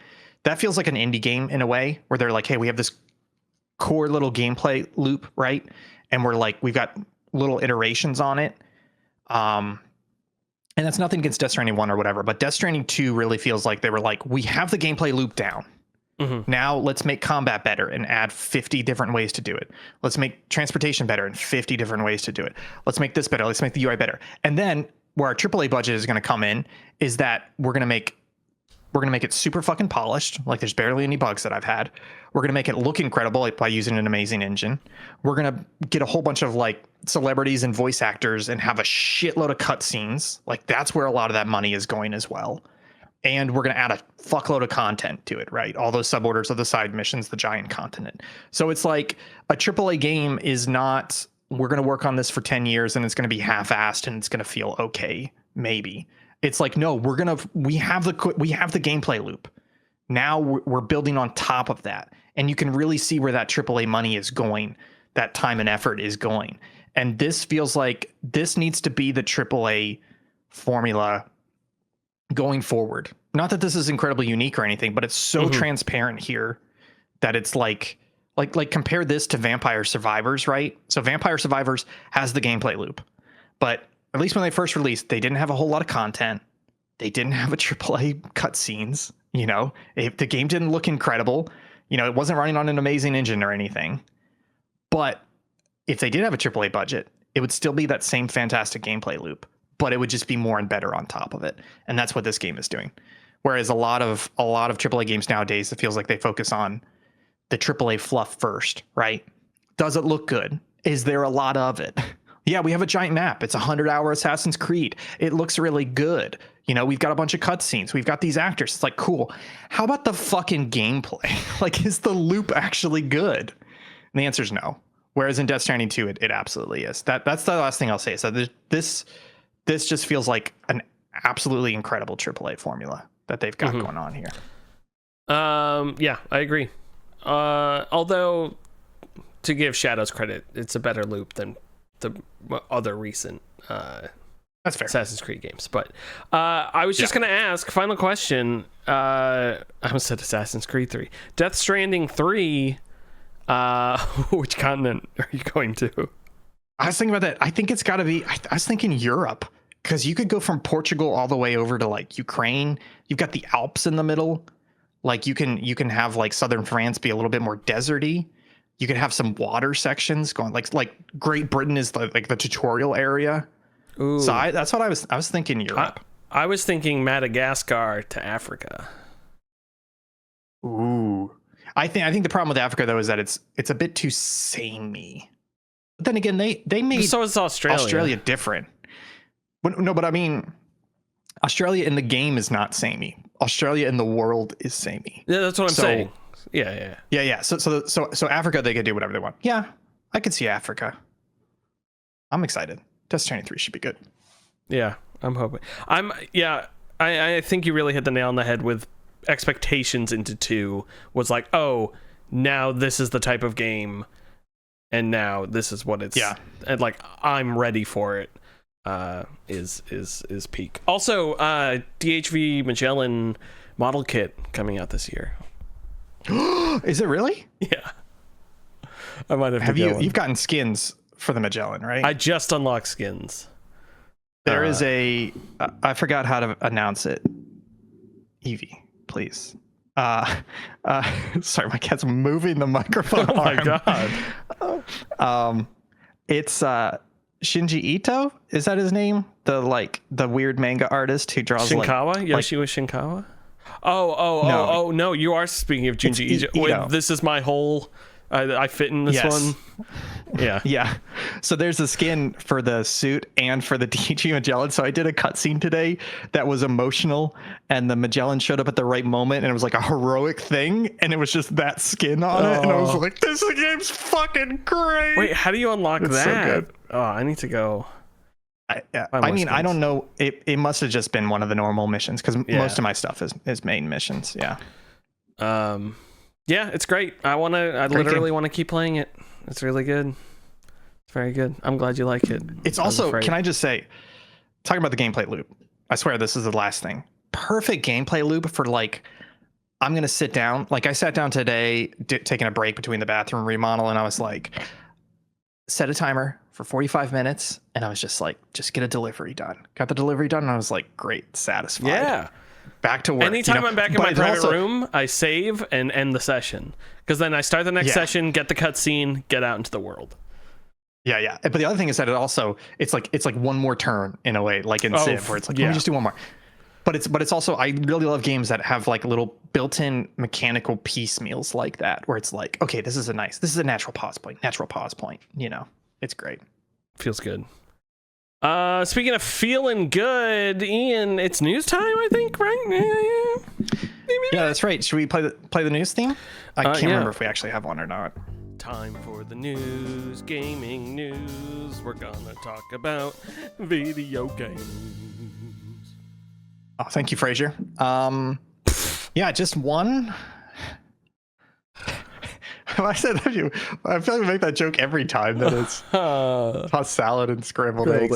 That feels like an indie game in a way where they're like, hey, we have this core little gameplay loop, right? And we've got little iterations on it. And And that's nothing against Death Stranding 1 or whatever, but Death Stranding 2 really feels like they were like, we have the gameplay loop down. Now let's make combat better and add 50 different ways to do it. Let's make transportation better and 50 different ways to do it. Let's make this better. Let's make the UI better. And then where our AAA budget is going to come in is that we're going to make it super fucking polished. Like there's barely any bugs that I've had. We're going to make it look incredible like, by using an amazing engine. We're going to get a whole bunch of like celebrities and voice actors and have a shitload of cutscenes. Like that's where a lot of that money is going as well. And we're going to add a fuckload of content to it, right? All those suborders of the side missions, the giant continent. So it's like a AAA game is not, we're going to work on this for 10 years and it's going to be half-assed and it's going to feel okay, maybe. It's like, no, we have the gameplay loop. Now we're building on top of that. And you can really see where that AAA money is going, that time and effort is going. And this feels like this needs to be the AAA formula going forward. Not that this is incredibly unique or anything, but it's so transparent here that it's like compare this to Vampire Survivors, right? So Vampire Survivors has the gameplay loop, but at least when they first released, they didn't have a whole lot of content. They didn't have a AAA cutscenes. You know, the game didn't look incredible. You know, it wasn't running on an amazing engine or anything. But if they did have a AAA budget, it would still be that same fantastic gameplay loop, but it would just be more and better on top of it. And that's what this game is doing. Whereas a lot of AAA games nowadays, it feels like they focus on the AAA fluff first, right? Does it look good? Is there a lot of it? Yeah, we have a giant map. It's a 100-hour Assassin's Creed. It looks really good. You know, we've got a bunch of cutscenes. We've got these actors. It's like, cool. How about the fucking gameplay? Like, is the loop actually good? And the answer is no. Whereas in Death Stranding 2, it absolutely is. That's the last thing I'll say. So this just feels like an absolutely incredible AAA formula that they've got going on here. Yeah, I agree. Although, to give Shadows credit, it's a better loop than the other recent that's fair. Assassin's Creed games. But I was just going to ask, final question. I almost said Assassin's Creed 3. Death Stranding 3, which continent are you going to? I was thinking about that. I think it's got to be, I was thinking Europe, because you could go from Portugal all the way over to like Ukraine. You've got the Alps in the middle. Like you can have like southern France be a little bit more deserty. You could have some water sections going like Great Britain is like the tutorial area. Ooh. So that's what I was thinking Europe. I was thinking Madagascar to Africa. Ooh. I think the problem with Africa though is that it's a bit too samey. But then again, they made so is Australia different. But I mean, Australia in the game is not samey. Australia in the world is samey. Yeah, that's what I'm saying. Yeah. So Africa, they could do whatever they want. Yeah, I could see Africa. I'm excited. Death Stranding 3 should be good. Yeah, I'm hoping. I think you really hit the nail on the head with expectations into 2 was like, oh, now this is the type of game, and now this is what it's. Yeah, and like I'm ready for it. Is peak. Also, DHV Magellan model kit coming out this year. Is it really? Yeah. I might have you've gotten skins for the Magellan, right? I just unlocked skins. There is I forgot how to announce it. Evie, please. Sorry, my cat's moving the microphone. Oh my god. It's Shinji Ito, is that his name? The weird manga artist who draws Shinkawa? Yoshiwa Shinkawa? Oh, no, you are speaking of Junji Ito. This is my whole I fit in this one. Yeah. So there's a skin for the suit and for the DG Magellan. So I did a cutscene today that was emotional, and the Magellan showed up at the right moment, and it was like a heroic thing, and it was just that skin on it, and I was like, this game's fucking great. Wait, how do you unlock that? So good. Oh, I need to go. I mean, I don't know. It must have just been one of the normal missions, because most of my stuff is main missions. Yeah. Yeah, it's great. I literally want to keep playing it. It's really good. It's very good. I'm glad you like it. It's also, can I just say, talking about the gameplay loop, I swear this is the last thing. Perfect gameplay loop for like, I'm going to sit down. Like I sat down today, taking a break between the bathroom remodel, and I was like, set a timer for 45 minutes, and I was just like, just get a delivery done. Got the delivery done, and I was like, great, satisfied. Yeah. Back to work. Anytime I'm back in my private room, I save and end the session. Because then I start the next session, get the cutscene, get out into the world. Yeah. But the other thing is that it's like one more turn in a way, like in Civ, where it's like, let me just do one more. But it's also, I really love games that have like little built-in mechanical piecemeals like that, where it's like, okay, this is a natural pause point, you know, it's great. Feels good. Speaking of feeling good, Ian, it's news time, I think, right? Yeah, that's right. Should we play the news theme? I can't remember if we actually have one or not. Time for the news, gaming news. We're gonna talk about video games. Oh, thank you, Frazier. Yeah, just one. I said that I feel like we make that joke every time that it's tossed salad and scrambled eggs.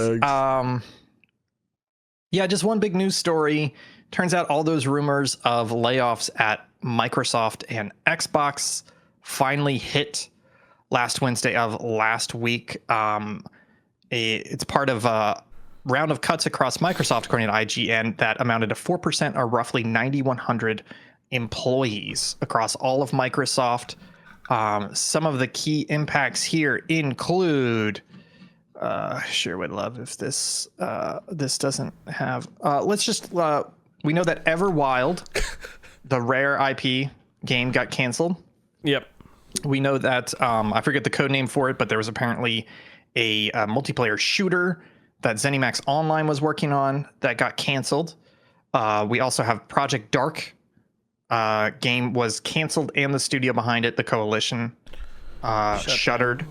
Yeah, just one big news story. Turns out all those rumors of layoffs at Microsoft and Xbox finally hit last Wednesday of last week. It's part of a round of cuts across Microsoft, according to IGN, that amounted to 4% or roughly 9,100 employees across all of Microsoft. Some of the key impacts here include, sure would love if this doesn't have, we know that Everwild, the Rare IP game, got canceled. Yep. We know that, I forget the code name for it, but there was apparently a multiplayer shooter that ZeniMax Online was working on that got canceled. We also have Project Dark. Game was canceled, and the studio behind it, the Coalition, shuttered.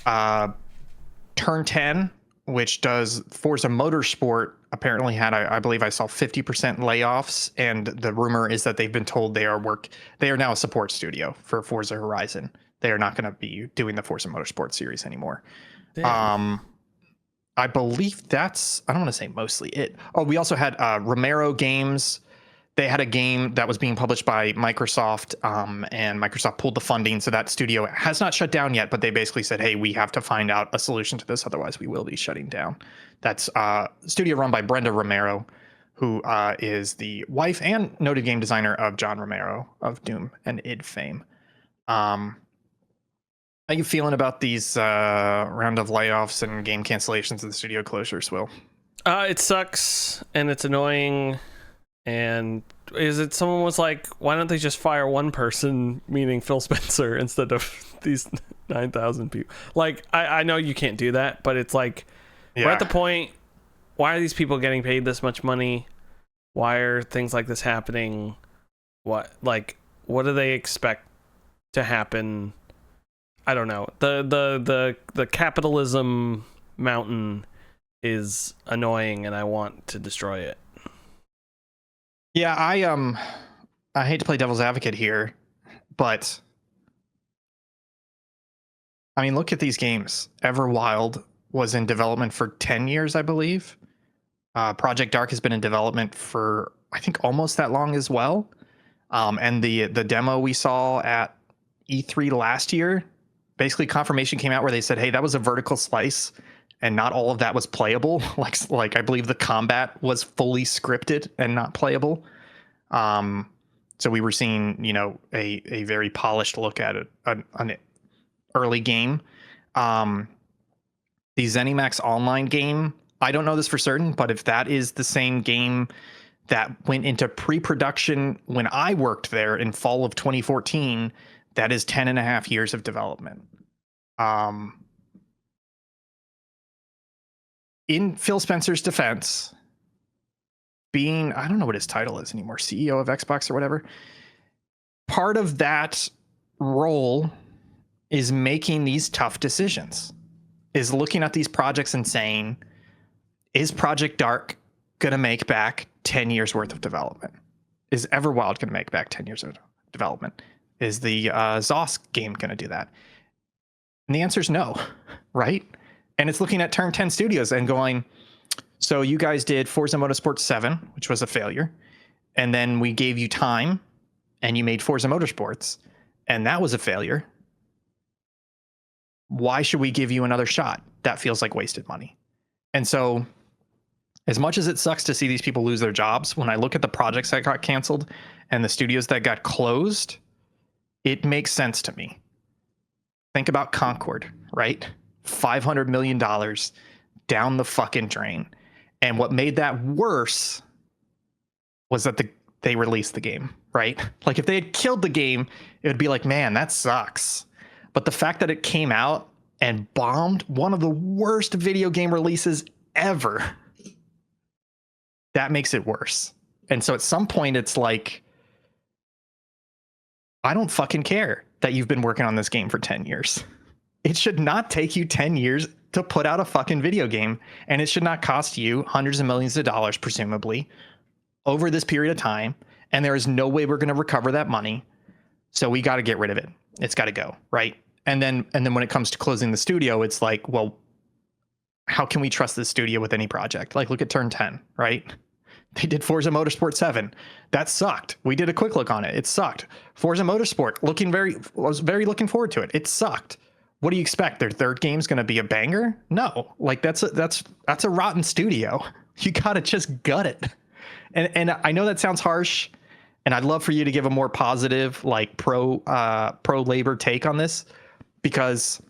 Turn 10, which does Forza Motorsport, apparently had, I believe I saw 50% layoffs, and the rumor is that they've been told they are now a support studio for Forza Horizon. They are not going to be doing the Forza Motorsport series anymore. Damn. I believe that's, I don't want to say mostly it. Oh, we also had Romero Games. They had a game that was being published by Microsoft, and Microsoft pulled the funding. So that studio has not shut down yet, but they basically said, hey, we have to find out a solution to this. Otherwise, we will be shutting down. That's a studio run by Brenda Romero, who is the wife and noted game designer of John Romero of Doom and id fame. How you feeling about these round of layoffs and game cancellations and studio closures, Will? It sucks, and it's annoying. And someone was like, why don't they just fire one person, meaning Phil Spencer, instead of these 9,000 people? Like, I know you can't do that, but it's like, we're at the point, why are these people getting paid this much money? Why are things like this happening? What do they expect to happen? I don't know. The capitalism mountain is annoying, and I want to destroy it. Yeah, I hate to play devil's advocate here, but I mean, look at these games. Everwild was in development for 10 years, I believe. Project Dark has been in development for, I think, almost that long as well. And the demo we saw at E3 last year, basically confirmation came out where they said, hey, that was a vertical slice, and not all of that was playable. Like I believe the combat was fully scripted and not playable. So we were seeing, a very polished look at an early game. The ZeniMax Online game, I don't know this for certain, but if that is the same game that went into pre-production when I worked there in fall of 2014, that is 10 and a half years of development. In Phil Spencer's defense, being, I don't know what his title is anymore, CEO of Xbox or whatever, part of that role is making these tough decisions, is looking at these projects and saying, is Project Dark going to make back 10 years worth of development? Is Everwild going to make back 10 years of development? Is the ZOS game going to do that? And the answer is no, right? And it's looking at Turn 10 Studios and going, so you guys did Forza Motorsport 7, which was a failure. And then we gave you time and you made Forza Motorsports, and that was a failure. why should we give you another shot? That feels like wasted money. And so, as much as it sucks to see these people lose their jobs, when I look at the projects that got canceled and the studios that got closed, it makes sense to me. Think about Concord, right? $500 million down the fucking drain. And what made that worse was that they released the game, right? Like if they had killed the game, it would be like, man, that sucks. But the fact that it came out and bombed, one of the worst video game releases ever, that makes it worse. And so at some point it's like, I don't fucking care that you've been working on this game for 10 years. It should not take you 10 years to put out a fucking video game, and it should not cost you hundreds of millions of dollars, presumably, over this period of time. And there is no way we're going to recover that money. So we got to get rid of it. It's got to go, right? And then when it comes to closing the studio, it's like, well, how can we trust this studio with any project? Like, look at Turn 10, right? They did Forza Motorsport 7. That sucked. We did a quick look on it. It sucked. Forza Motorsport, was very looking forward to it. It sucked. What do you expect? Their third game's going to be a banger? No. Like that's a rotten studio. You got to just gut it. And I know that sounds harsh, and I'd love for you to give a more positive, like pro labor take on this, because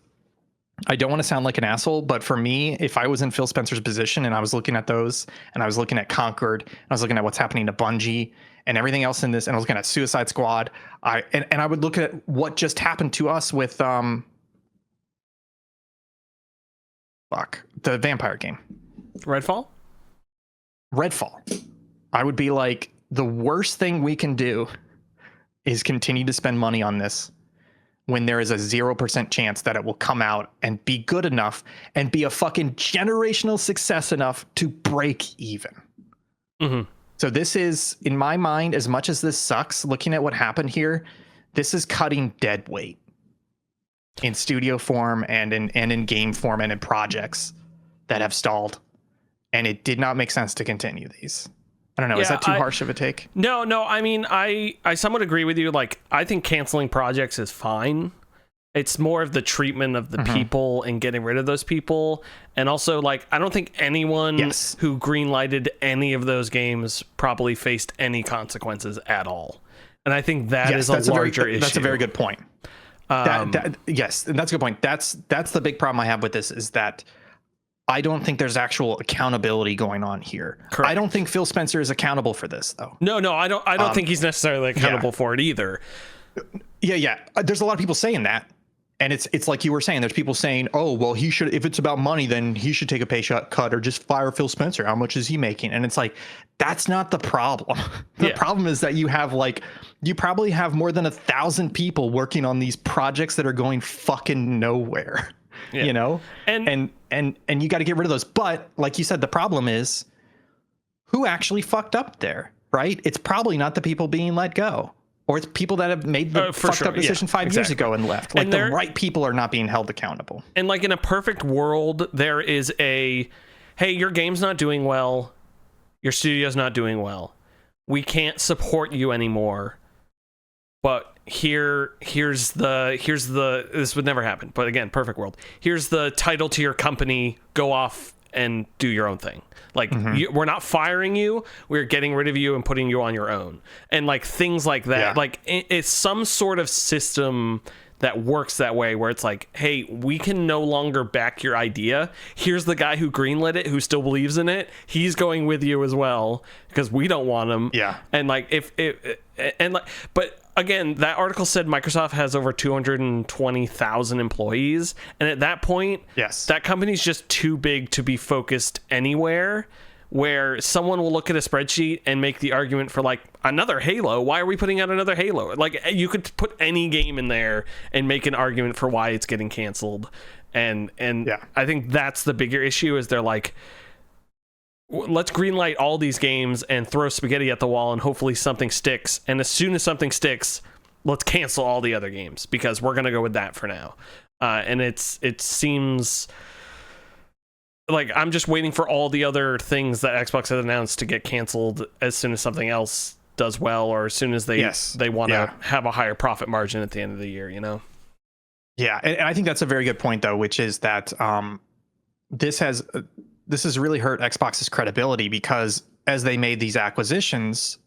I don't want to sound like an asshole, but for me, if I was in Phil Spencer's position and I was looking at those, and I was looking at Concord, and I was looking at what's happening to Bungie and everything else in this, and I was looking at Suicide Squad, I would look at what just happened to us with the vampire game, Redfall. I would be like, the worst thing we can do is continue to spend money on this when there is a 0% chance that it will come out and be good enough and be a fucking generational success enough to break even. Mm-hmm. So this is, in my mind, as much as this sucks, looking at what happened here, this is cutting dead weight in studio form and in game form and in projects that have stalled. And it did not make sense to continue these. I don't know. Is that too harsh of a take? No. I mean, I somewhat agree with you. Like, I think canceling projects is fine. It's more of the treatment of the people and getting rid of those people. And also, like, I don't think anyone who greenlighted any of those games probably faced any consequences at all. And I think that is a larger issue. That's a very good point. Yes, and that's a good point. That's the big problem I have with this, is that I don't think there's actual accountability going on here. Correct. I don't think Phil Spencer is accountable for this, though. No, I don't think he's necessarily accountable for it either. Yeah. There's a lot of people saying that. And it's like you were saying, there's people saying, oh, well, he should, if it's about money, then he should take a pay cut or just fire Phil Spencer. How much is he making? And it's like, that's not the problem. The problem is that you probably have more than 1,000 people working on these projects that are going fucking nowhere, you know? And you got to get rid of those. But like you said, the problem is who actually fucked up there, right? It's probably not the people being let go. Or it's people that have made the fucked up decision 5 years ago and left. Like, the right people are not being held accountable. And like in a perfect world, there is hey, your game's not doing well. Your studio's not doing well. We can't support you anymore. But here's the this would never happen. But again, perfect world. Here's the title to your company. Go off and do your own thing. Like, we're not firing you. We're getting rid of you and putting you on your own. And like things like that. Yeah. Like, it's some sort of system that works that way, where it's like, hey, we can no longer back your idea. Here's the guy who greenlit it, who still believes in it. He's going with you as well because we don't want him. Yeah. And like, but again, that article said Microsoft has over 220,000 employees. And at that point, that company's just too big to be focused anywhere, where someone will look at a spreadsheet and make the argument for like another Halo. Why are we putting out another Halo? Like, you could put any game in there and make an argument for why it's getting canceled. And I think that's the bigger issue, is they're like, let's greenlight all these games and throw spaghetti at the wall and hopefully something sticks. And as soon as something sticks, let's cancel all the other games because we're going to go with that for now. And it seems like I'm just waiting for all the other things that Xbox has announced to get canceled as soon as something else does well, or as soon as they want to have a higher profit margin at the end of the year, you know? Yeah, and I think that's a very good point, though, which is that this has really hurt Xbox's credibility, because as they made these acquisitions,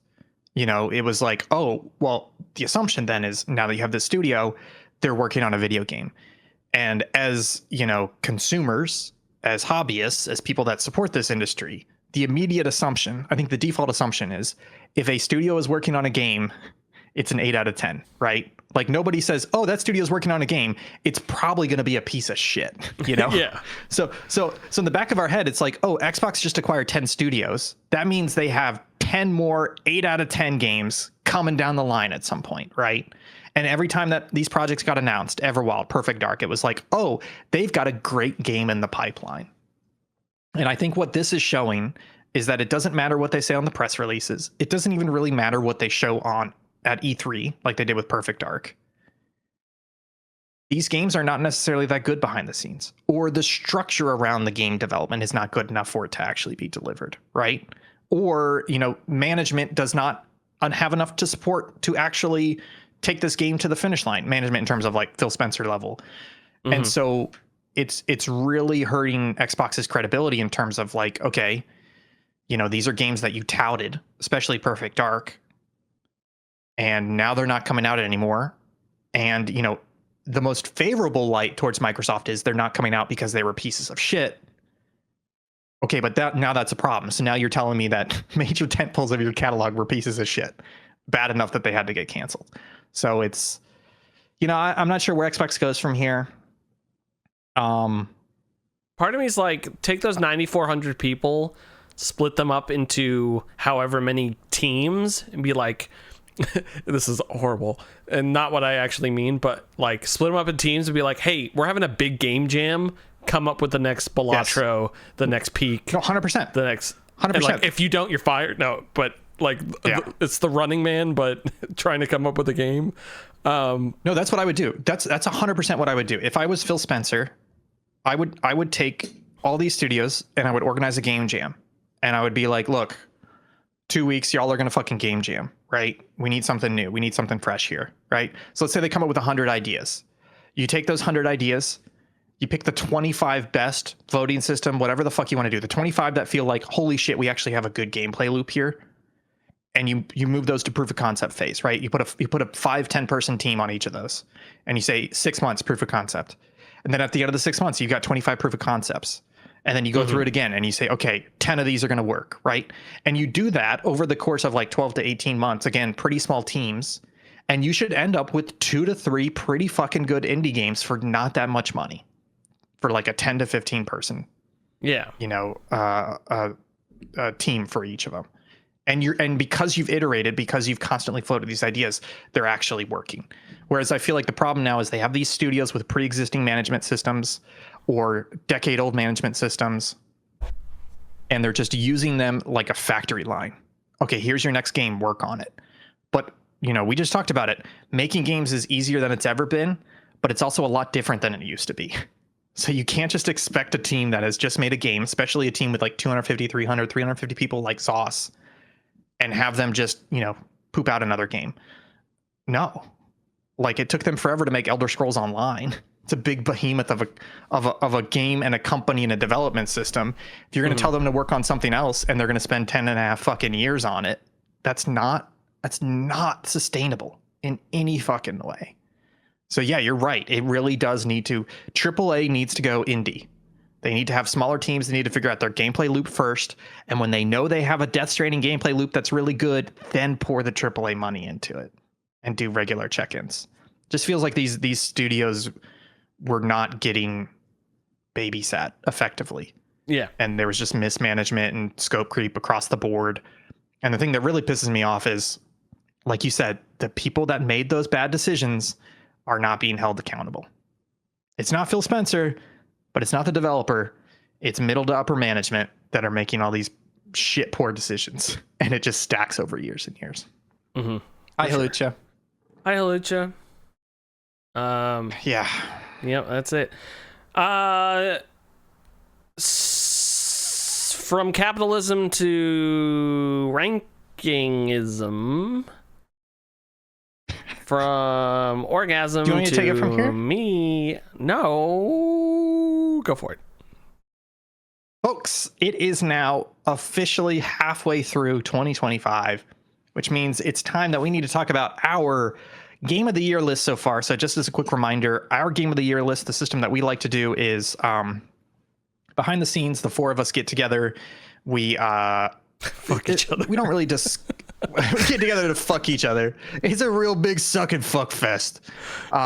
it was like, oh, well, the assumption then is now that you have this studio, they're working on a video game. And as, consumers, as hobbyists, as people that support this industry, the immediate assumption, I think the default assumption is, if a studio is working on a game, it's an 8 out of 10, right? Like, nobody says, oh, that studio's working on a game, it's probably going to be a piece of shit, Yeah. So in the back of our head, it's like, oh, Xbox just acquired 10 studios. That means they have 10 more 8 out of 10 games coming down the line at some point, right? And every time that these projects got announced, Everwild, Perfect Dark, it was like, oh, they've got a great game in the pipeline. And I think what this is showing is that it doesn't matter what they say on the press releases. It doesn't even really matter what they show at E3, like they did with Perfect Dark. These games are not necessarily that good behind the scenes, or the structure around the game development is not good enough for it to actually be delivered, right? Or, management does not have enough to support to actually take this game to the finish line. Management in terms of like Phil Spencer level. Mm-hmm. And so it's really hurting Xbox's credibility in terms of like, okay, these are games that you touted, especially Perfect Dark, and now they're not coming out anymore. And, the most favorable light towards Microsoft is they're not coming out because they were pieces of shit. Okay, but now that's a problem. So now you're telling me that major tentpoles of your catalog were pieces of shit, bad enough that they had to get canceled. So it's, I'm not sure where Xbox goes from here. Part of me is like, take those 9,400 people, split them up into however many teams, and be like, this is horrible and not what I actually mean, but like, split them up in teams and be like, hey, we're having a big game jam. Come up with the next Balatro, yes. The next Peak. No, 100%. The next 100%. And like, if you don't, you're fired. No, but like, yeah. It's the Running Man, but trying to come up with a game. No, that's what I would do. That's 100% what I would do. If I was Phil Spencer, I would take all these studios and I would organize a game jam, and I would be like, look, 2 weeks, y'all are going to fucking game jam, right? We need something new. We need something fresh here, right? So let's say they come up with 100 ideas. You take those 100 ideas, you pick the 25 best voting system, whatever the fuck you want to do, the 25 that feel like, holy shit, we actually have a good gameplay loop here. And you move those to proof of concept phase, right? You put a 5-10 person team on each of those, and you say 6 months proof of concept. And then at the end of the 6 months, you've got 25 proof of concepts. And then you go through it again and you say, okay, 10 of these are going to work, right? And you do that over the course of like 12 to 18 months, again, pretty small teams. And you should end up with 2 to 3 pretty fucking good indie games for not that much money, for like a 10 to 15 person, team for each of them. And because you've iterated, because you've constantly floated these ideas, they're actually working. Whereas I feel like the problem now is they have these studios with pre-existing management systems or decade-old management systems, and they're just using them like a factory line. Okay, here's your next game, work on it. But, we just talked about it. Making games is easier than it's ever been, but it's also a lot different than it used to be. So you can't just expect a team that has just made a game, especially a team with like 250, 300, 350 people like Sauce, and have them just, poop out another game. No. Like, it took them forever to make Elder Scrolls Online. It's a big behemoth of a game and a company and a development system. If you're going to tell them to work on something else and they're going to spend 10 and a half fucking years on it, that's not sustainable in any fucking way. So yeah, you're right. It really does need to, AAA needs to go indie. They need to have smaller teams. They need to figure out their gameplay loop first. And when they know they have a Death Stranding gameplay loop that's really good, then pour the AAA money into it and do regular check-ins. Just feels like these studios were not getting babysat effectively. Yeah. And there was just mismanagement and scope creep across the board. And the thing that really pisses me off is, like you said, the people that made those bad decisions are not being held accountable. It's not Phil Spencer, but it's not the developer. It's middle to upper management that are making all these shit poor decisions. And it just stacks over years and years. Mm-hmm. Hi, Halucha. Hi, Halucha. Yeah. Yep, that's it. From capitalism to rankingism. From orgasm Do you want me to take it from here? me No. Go for it. Folks, it is now officially halfway through 2025, which means it's time that we need to talk about our Game of the Year list so far. So just as a quick reminder, our Game of the Year list, the system that we like to do is behind the scenes, the four of us get together. We Fuck each other. We don't really just we get together to fuck each other. It's a real big suck and fuck fest. There's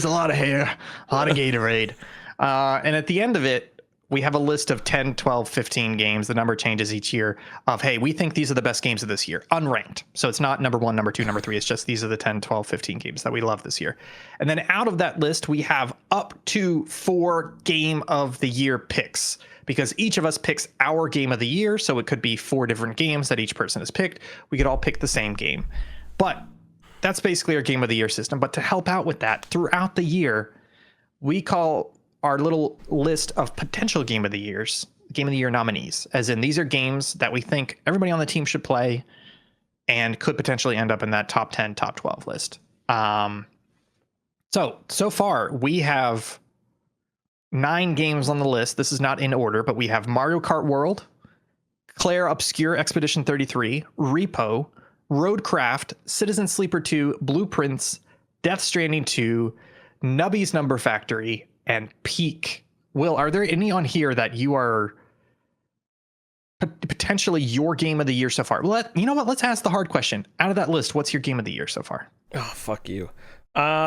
a lot of hair, a lot of Gatorade. And at the end of it, we have a list of 10, 12, 15 games. The number changes each year of, hey, we think these are the best games of this year, unranked. So it's not number 1, number 2, number 3. It's just these are the 10, 12, 15 games that we love this year. And then out of that list, we have up to 4 Game of the Year picks, because each of us picks our Game of the Year. So it could be 4 different games that each person has picked. We could all pick the same game. But that's basically our Game of the Year system. But to help out with that, throughout the year, we call our little list of potential Game of the Year nominees, as in these are games that we think everybody on the team should play and could potentially end up in that top 10, top 12 list. So far we have 9 games on the list. This is not in order, but we have Mario Kart World, Claire Obscure Expedition 33, Repo, Roadcraft, Citizen Sleeper 2, Blueprints, Death Stranding 2, Nubby's Number Factory, and Peak. Will, are there any on here that you are potentially your Game of the Year so far? Well, you know what? Let's ask the hard question. Out of that list, what's your Game of the Year so far? Oh, fuck you. Claire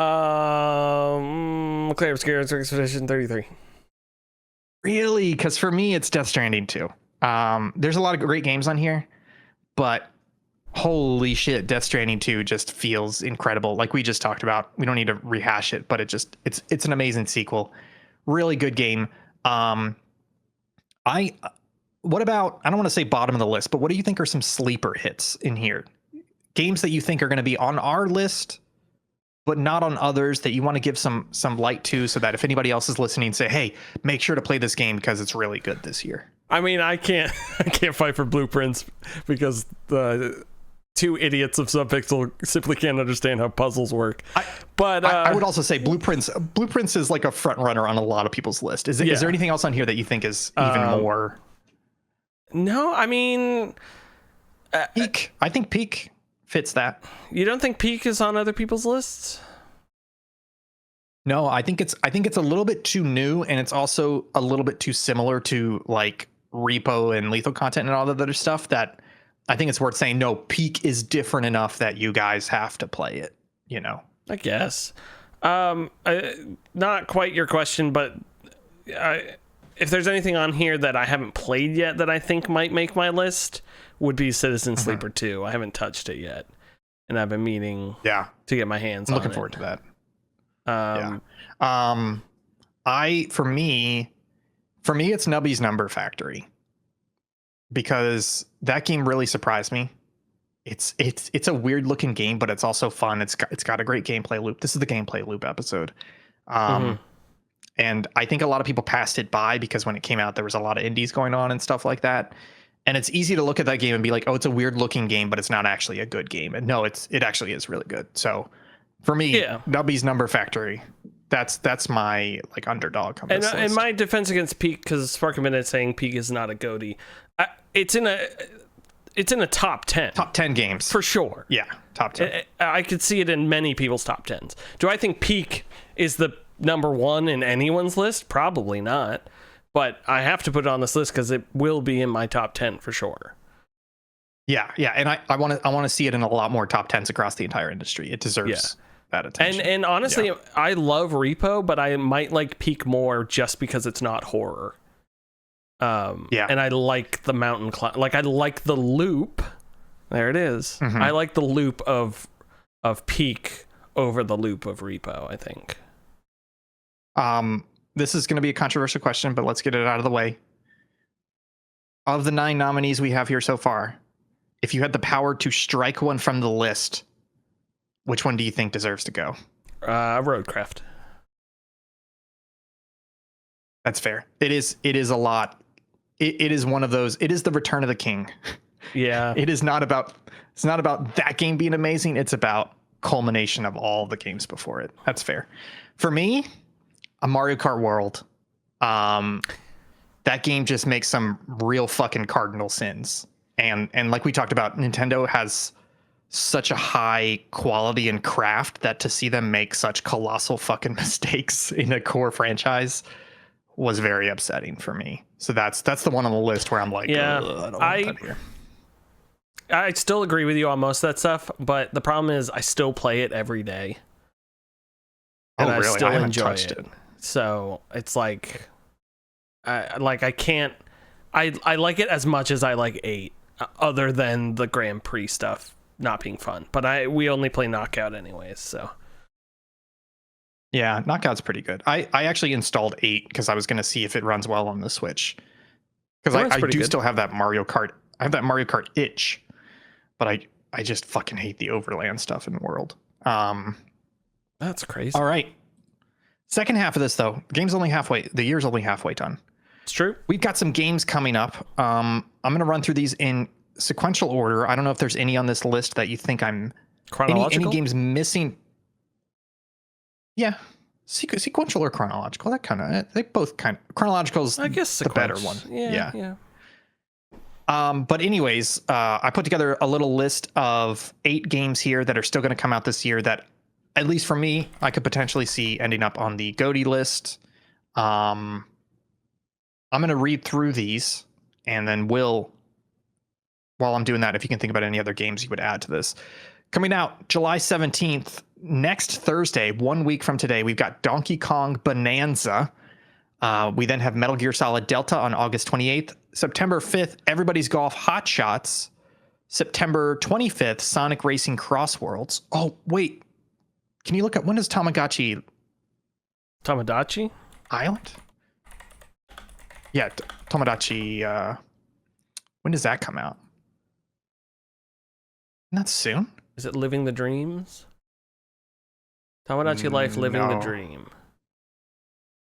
Obscure Expedition 33. Really? Because for me, it's Death Stranding 2. There's a lot of great games on here, but holy shit, Death Stranding 2 just feels incredible. Like we just talked about. We don't need to rehash it, but it's an amazing sequel. Really good game. What about, I don't want to say bottom of the list, but what do you think are some sleeper hits in here? Games that you think are going to be on our list, but not on others, that you want to give some light to, so that if anybody else is listening, say, hey, make sure to play this game because it's really good this year. I mean, I can't fight for Blueprints because the 2 idiots of Subpixel simply can't understand how puzzles work. I would also say Blueprints is like a front runner on a lot of people's list. Is there anything else on here that you think is even more? No, I mean, Peak. I think Peak fits that. You don't think Peak is on other people's lists? No, I think it's a little bit too new, and it's also a little bit too similar to like Repo and Lethal Content and all that other stuff, that I think it's worth saying, no, Peak is different enough that you guys have to play it, you know? I guess. Not quite your question, but if there's anything on here that I haven't played yet that I think might make my list, would be Citizen Sleeper 2. I haven't touched it yet, and I've been meaning to get my hands on it. Looking forward to that. For me, it's Nubby's Number Factory, because that game really surprised me. It's a weird looking game, but it's also fun. It's got a great gameplay loop. This is the gameplay loop episode. And I think a lot of people passed it by because when it came out, there was a lot of indies going on and stuff like that. And it's easy to look at that game and be like, oh, it's a weird looking game, but it's not actually a good game. And no, it actually is really good. So for me, Nubby's Number Factory, that's my like underdog on this list. And my defense against Peak, because Spark a Minute saying Peak is not a GOTY, it's in a top 10. Top 10 games. For sure. Yeah, top 10. I could see it in many people's top 10s. Do I think Peak is the number 1 in anyone's list? Probably not. But I have to put it on this list because it will be in my top 10 for sure. Yeah, and I want to see it in a lot more top 10s across the entire industry. It deserves that attention. And honestly, I love Repo, but I might like Peak more just because it's not horror. And I like the mountain like I like the loop. There it is. I like the loop of Peak over the loop of Repo, I think. This is going to be a controversial question, but let's get it out of the way. Of the 9 nominees we have here so far, if you had the power to strike one from the list, which one do you think deserves to go? Roadcraft. That's fair. It is a lot. It is one of those. It is the Return of the King. Yeah. It's not about that game being amazing. It's about culmination of all the games before it. That's fair. For me, a Mario Kart World. That game just makes some real fucking cardinal sins. And like we talked about, Nintendo has such a high quality and craft that to see them make such colossal fucking mistakes in a core franchise was very upsetting for me. So that's the one on the list where I'm like, yeah, I don't want that here. I still agree with you on most of that stuff, but the problem is I still play it every day. And really? I still I haven't enjoy touched it. So it's like, I can't, I like it as much as I like 8, other than the Grand Prix stuff not being fun. But we only play Knockout anyways, so. Yeah, Knockout's pretty good. I actually installed 8 because I was going to see if it runs well on the Switch. Because I do still have that Mario Kart. I have that Mario Kart itch, but I just fucking hate the overland stuff in the world. That's crazy. All right. Second half of this though, the year's only halfway done. It's true. We've got some games coming up. I'm going to run through these in sequential order. I don't know if there's any on this list that you think I'm chronological. Any games missing. Yeah, sequential or chronological. That kind of they both kind of chronological is, I guess, the better one. Yeah. But anyways, I put together a little list of 8 games here that are still going to come out this year that, at least for me, I could potentially see ending up on the GOTY list. I'm going to read through these, and then while I'm doing that, if you can think about any other games you would add to this. Coming out July 17th, next Thursday, 1 week from today, we've got Donkey Kong Bonanza. We then have Metal Gear Solid Delta on August 28th. September 5th, Everybody's Golf Hot Shots. September 25th, Sonic Racing Cross Worlds. Oh, wait. Can you look at when does Tamagotchi Island? Yeah, Tamagotchi. When does that come out? Not soon. Is it Living the Dreams? Tamagotchi Life Living the Dream.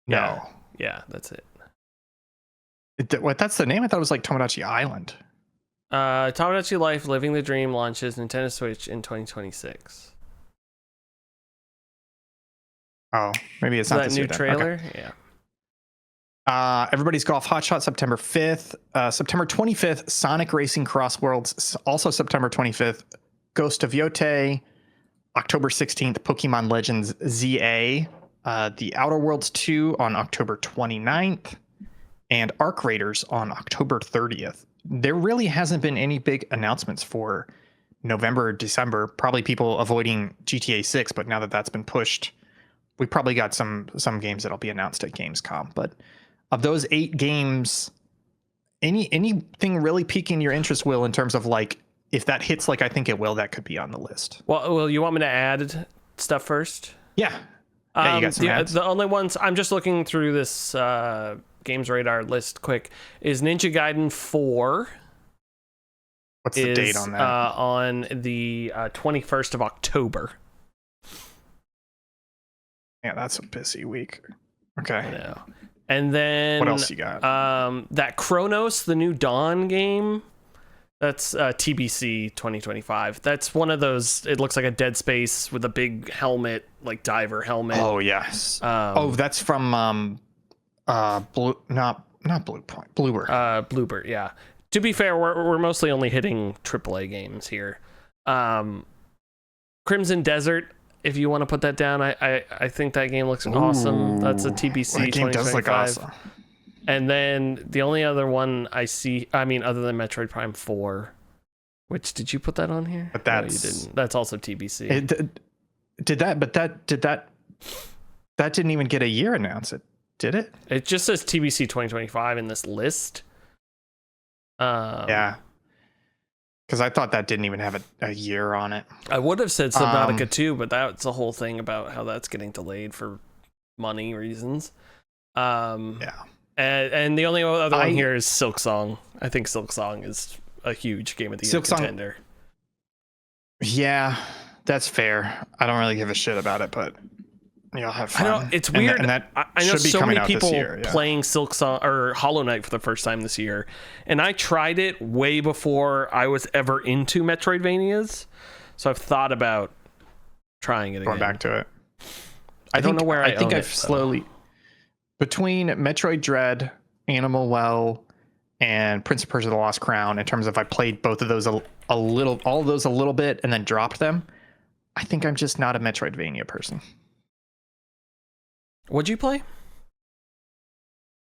No. Yeah, that's it. What? That's the name? I thought it was like Tamagotchi Island. Tamagotchi Life Living the Dream launches Nintendo Switch in 2026. Oh, maybe it's not that new trailer. Okay. Yeah. Everybody's Golf Hot Shot September 5th. September 25th, Sonic Racing Cross Worlds. Also September 25th, Ghost of Yote. October 16th, Pokemon Legends ZA. The Outer Worlds 2 on October 29th. And Arc Raiders on October 30th. There really hasn't been any big announcements for November or December. Probably people avoiding GTA 6, but now that that's been pushed, we probably got some games that'll be announced at Gamescom. But of those 8 games, anything really piquing your interest, Will, in terms of like, if that hits like I think it will, that could be on the list. Well, you want me to add stuff first? Yeah. Yeah, you got some ads. The only ones, I'm just looking through this Games Radar list quick, is Ninja Gaiden 4. What's the date on that? On the 21st of October. Yeah, that's a busy week. Okay. I know. And then what else you got? That Chronos, the new Dawn game. That's TBC 2025. That's one of those, it looks like a Dead Space with a big helmet, like diver helmet. Oh, yes. That's from Bluebird. Bluebird, yeah. To be fair, we're mostly only hitting AAA games here. Crimson Desert, if you want to put that down, I think that game looks awesome. That's a TBC that game 2025. does look awesome. And then the only other one I see, other than Metroid Prime 4, which, did you put that on here? But no, you didn't. That's also TBC. That didn't even get a year announced. Did it? It just says TBC 2025 in this list. Yeah. Because I thought that didn't even have a year on it. I would have said Subnautica 2, but that's a whole thing about how that's getting delayed for money reasons. Yeah. And the only other one here is Silksong. I think Silksong is a huge Game of the Year contender. Yeah, that's fair. I don't really give a shit about it, but you'll have fun. I know, it's weird. And that I know so many people year, playing Silksong or Hollow Knight for the first time this year, and I tried it way before I was ever into Metroidvanias. So I've thought about trying it going again. back to it. I don't know where I think own I've it, slowly between Metroid Dread, Animal Well, and Prince of Persia: The Lost Crown. In terms of I played both of those a little, all of those a little bit, and then dropped them. I think I'm just not a Metroidvania person. What'd you play?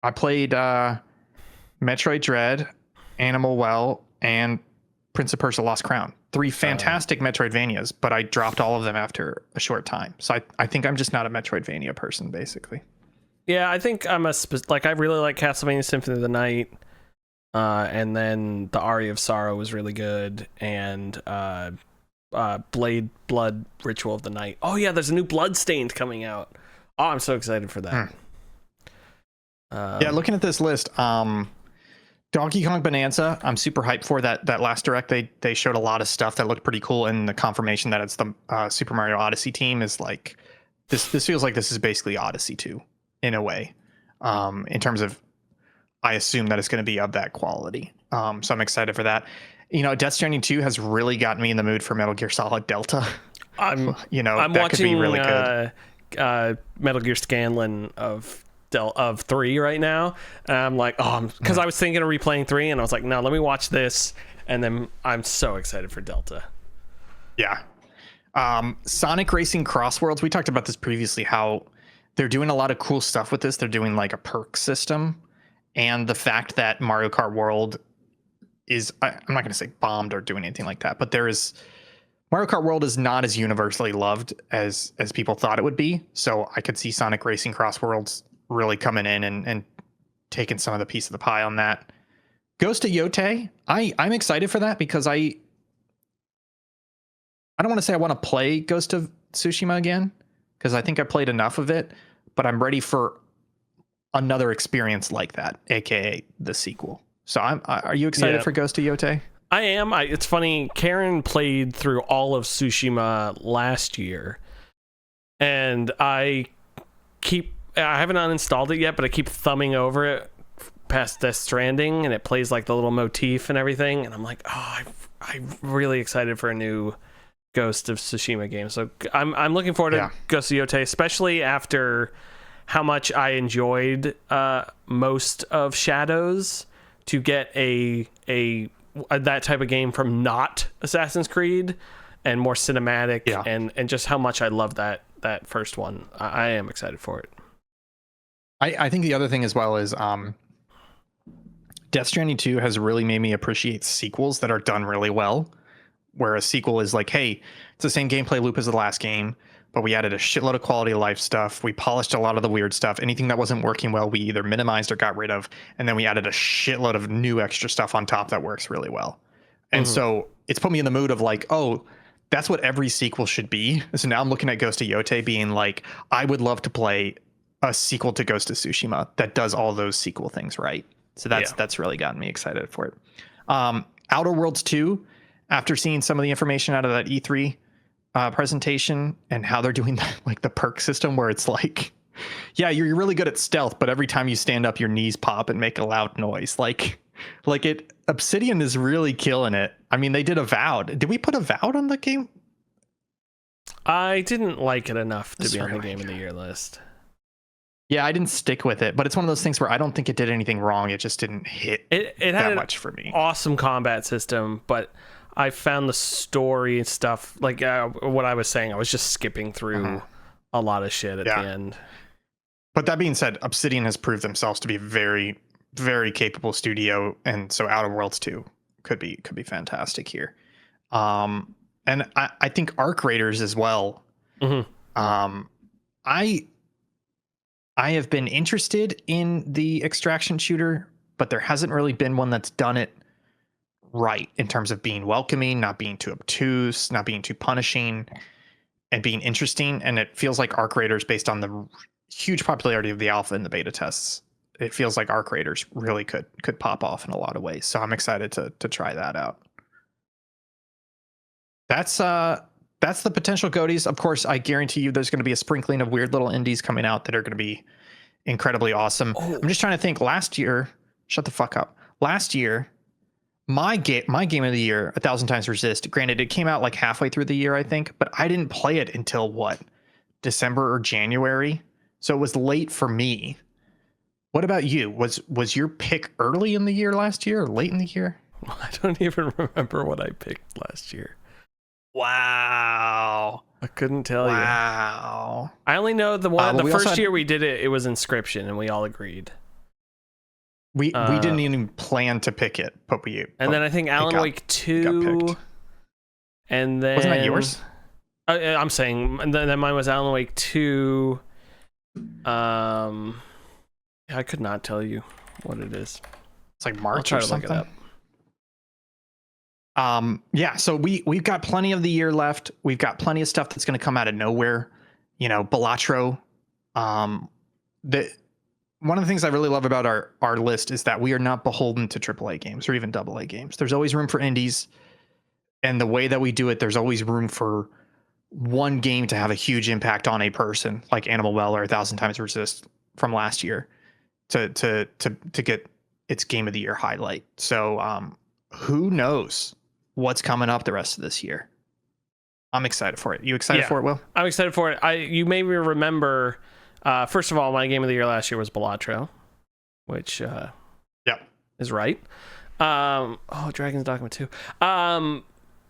I played Metroid Dread, Animal Well, and Prince of Persia: Lost Crown. 3 fantastic Metroidvanias, but I dropped all of them after a short time. So I think I'm just not a Metroidvania person, basically. Yeah, I think I'm I really like Castlevania Symphony of the Night, and then the Aria of Sorrow was really good, and Blade Blood Ritual of the Night. Oh yeah, there's a new Bloodstained coming out. Oh, I'm so excited for that. Yeah, looking at this list, Donkey Kong Bonanza, I'm super hyped for that last direct. They showed a lot of stuff that looked pretty cool, and the confirmation that it's the Super Mario Odyssey team is like this feels like this is basically Odyssey 2 in a way, in terms of I assume that it's going to be of that quality. So I'm excited for that. Death Stranding 2 has really gotten me in the mood for Metal Gear Solid Delta. I'm that watching could be really good. Metal Gear Scanlan of 3 right now, and I'm like, because I was thinking of replaying 3, and I was like, no, let me watch this, and then I'm so excited for Delta. Yeah. Sonic Racing Crossworlds, we talked about this previously, how they're doing a lot of cool stuff with this. They're doing like a perk system, and the fact that Mario Kart World is, I'm not going to say bombed or doing anything like that, but Mario Kart World is not as universally loved as people thought it would be. So I could see Sonic Racing Crossworlds really coming in and taking some of the piece of the pie on that. Ghost of Yotei, I'm excited for that because I don't want to say I want to play Ghost of Tsushima again, because I think I played enough of it, but I'm ready for another experience like that, aka the sequel. So are you excited for Ghost of Yotei? I am. It's funny, Karen played through all of Tsushima last year, and I haven't uninstalled it yet, but I keep thumbing over it past Death Stranding, and it plays like the little motif and everything, and I'm like, I'm really excited for a new Ghost of Tsushima game. So I'm looking forward to Ghost of Yotei, especially after how much I enjoyed most of Shadows, to get a that type of game from not Assassin's Creed and more cinematic, and just how much I love that first one. I am excited for it. I think the other thing as well is Death Stranding 2 has really made me appreciate sequels that are done really well, where a sequel is like, hey, it's the same gameplay loop as the last game, but we added a shitload of quality of life stuff. We polished a lot of the weird stuff. Anything that wasn't working well, we either minimized or got rid of. And then we added a shitload of new extra stuff on top that works really well. And so it's put me in the mood of like, oh, that's what every sequel should be. So now I'm looking at Ghost of Yotei being like, I would love to play a sequel to Ghost of Tsushima that does all those sequel things right. So that's really gotten me excited for it. Outer Worlds 2, after seeing some of the information out of that E3 presentation and how they're doing that, like the perk system where it's like, yeah, you're really good at stealth, but every time you stand up, your knees pop and make a loud noise. Like Obsidian is really killing it. I mean, they did Avowed. Did we put Avowed on the game? I didn't like it enough to be on the Game of the Year list. Yeah, I didn't stick with it, but it's one of those things where I don't think it did anything wrong. It just didn't hit it that had much for me. Awesome combat system, but I found the story and stuff, like what I was saying, I was just skipping through a lot of shit at the end. But that being said, Obsidian has proved themselves to be a very, very capable studio, and so Outer Worlds 2 could be fantastic here. And I think Arc Raiders as well. I have been interested in the extraction shooter, but there hasn't really been one that's done it right in terms of being welcoming, not being too obtuse, not being too punishing, and being interesting. And it feels like Arc Raiders, based on the huge popularity of the alpha and the beta tests, it feels like Arc Raiders really could pop off in a lot of ways. So I'm excited to try that out. That's the potential goatees. Of course, I guarantee you there's going to be a sprinkling of weird little indies coming out that are going to be incredibly awesome. I'm just trying to think. Last year, shut the fuck up. Last year, My game of the year, A Thousand Times Resist. Granted, it came out like halfway through the year, I think, but I didn't play it until what, December or January. So it was late for me. What about you? Was your pick early in the year last year or late in the year? I don't even remember what I picked last year. Wow. I couldn't tell you. Wow. I only know the one. The first year we did it, it was Inscription, and we all agreed. We didn't even plan to pick it, but and then I think Alan Wake 2. And then wasn't that yours? I'm saying then mine was Alan Wake 2. I could not tell you what it is. It's like March or something. Look it up. Yeah, so we've got plenty of the year left. We've got plenty of stuff that's going to come out of nowhere. You know, Balatro. One of the things I really love about our list is that we are not beholden to AAA games or even AA games. There's always room for indies, and the way that we do it, there's always room for one game to have a huge impact on a person, like Animal Well or A Thousand Times Resist from last year, to get its game of the year highlight. So who knows what's coming up the rest of this year? I'm excited for it. You excited for it, Will? I'm excited for it. You made me remember. First of all, my game of the year last year was Balatro, which is right. Dragon's Dogma 2.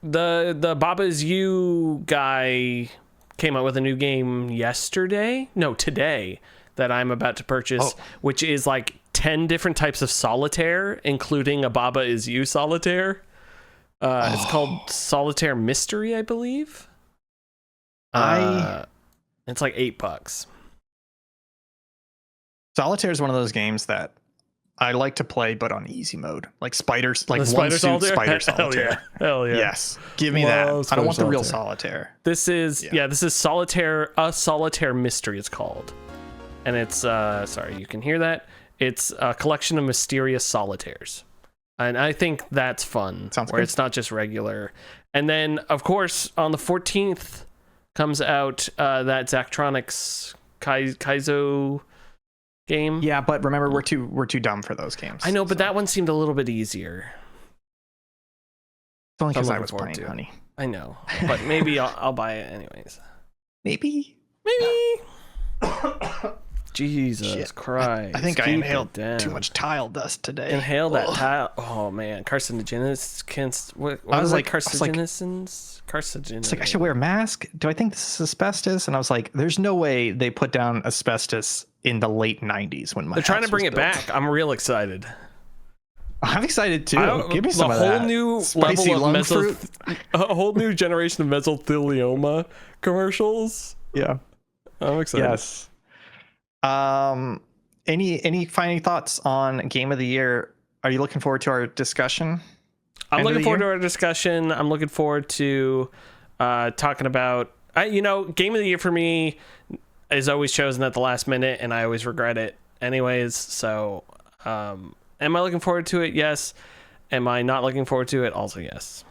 The Baba Is You guy came out with a new game today that I'm about to purchase, which is like 10 different types of solitaire, including a Baba Is You solitaire. It's called Solitaire Mystery, I believe. It's like $8. Solitaire is one of those games that I like to play, but on easy mode, like spiders, like Spider Solitaire. Spider Solitaire. Hell yeah! Yes, give me that. I don't want the real Solitaire. This is this is Solitaire. A Solitaire Mystery, it's called, and it's sorry, you can hear that. It's a collection of mysterious solitaires, and I think that's fun. Sounds where good. It's not just regular. And then, of course, on the 14th comes out that Zachtronics Kaizo game. Yeah, but remember, we're too dumb for those games. I know, but that one seemed a little bit easier. It's only because I was playing, honey. I know, but maybe I'll buy it anyways. Maybe. Jesus Christ! I think I inhaled too much tile dust today. Inhale that tile. Oh man, carcinogens. What I was like carcinogens. Carcinogens. It's like, I should wear a mask. Do I think this is asbestos? And I was like, there's no way they put down asbestos in the late 90s when they're trying to bring it back. I'm real excited. I'm excited too. Give me some of that. A whole new level of a whole new generation of mesothelioma commercials. Yeah, I'm excited. Yes. Any final thoughts on game of the year? Are you looking forward to our discussion? I'm looking forward to our discussion. I'm looking forward to talking about game of the year for me is always chosen at the last minute, and I always regret it anyways. So am I looking forward to it? Yes. Am I not looking forward to it? Also yes.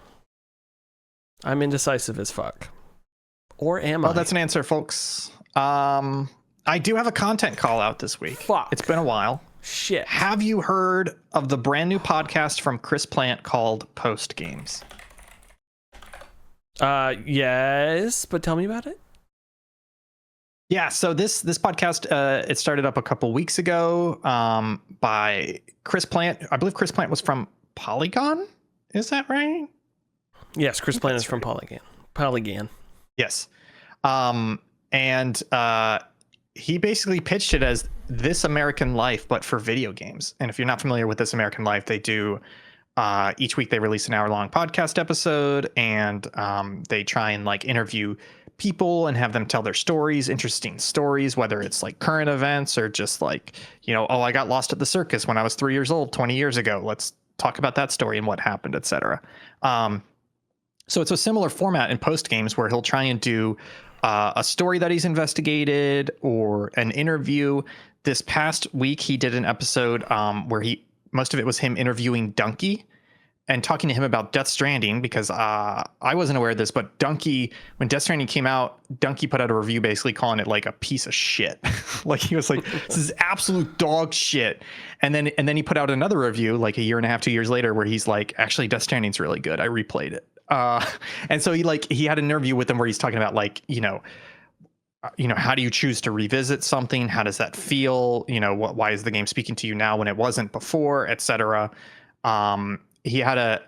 I'm indecisive as fuck. Or am I? Well, that's an answer, folks. I do have a content call out this week. Fuck. It's been a while. Shit. Have you heard of the brand new podcast from Chris Plant called Post Games? Yes, but tell me about it. Yeah, so this podcast it started up a couple weeks ago by Chris Plant. I believe Chris Plant was from Polygon. Is that right? Yes, Chris Plant is from Polygon. Yes. And he basically pitched it as This American Life, but for video games. And if you're not familiar with This American Life, they do each week they release an hour-long podcast episode, and they try and like interview people and have them tell their stories, interesting stories, whether it's like current events or just like, I got lost at the circus when I was 3 years old 20 years ago. Let's talk about that story and what happened, etc. So it's a similar format in Post Games where he'll try and do a story that he's investigated or an interview. This past week, he did an episode where most of it was him interviewing Dunkey. and talking to him about Death Stranding, because I wasn't aware of this, but Donkey, when Death Stranding came out, Donkey put out a review basically calling it like a piece of shit. Like he was like, this is absolute dog shit. And then he put out another review like a year and a half, 2 years later, where he's like, actually, Death Stranding's really good. I replayed it. And so he had an interview with him where he's talking about like, how do you choose to revisit something? How does that feel? Why is the game speaking to you now when it wasn't before, etc. He had a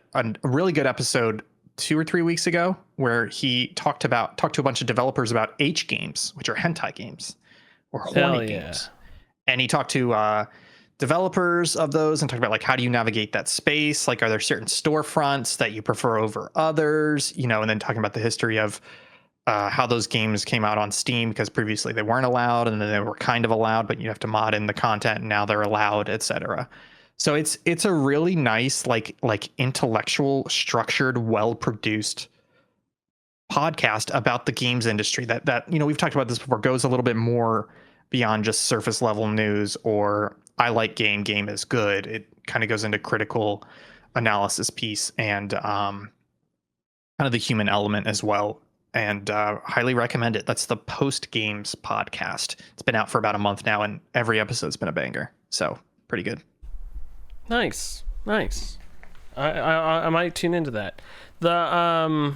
really good episode 2 or 3 weeks ago where he talked to a bunch of developers about H games, which are hentai games or horny games. And he talked to developers of those and talked about like, how do you navigate that space? Like, are there certain storefronts that you prefer over others? And then talking about the history of how those games came out on Steam, because previously they weren't allowed, and then they were kind of allowed, but you have to mod in the content, and now they're allowed, etc. So it's a really nice, like intellectual, structured, well-produced podcast about the games industry that we've talked about this before, goes a little bit more beyond just surface level news or I like game is good. It kind of goes into critical analysis piece and kind of the human element as well. And highly recommend it. That's the Post Games podcast. It's been out for about a month now, and every episode's been a banger. So pretty good. Nice. I might tune into that. I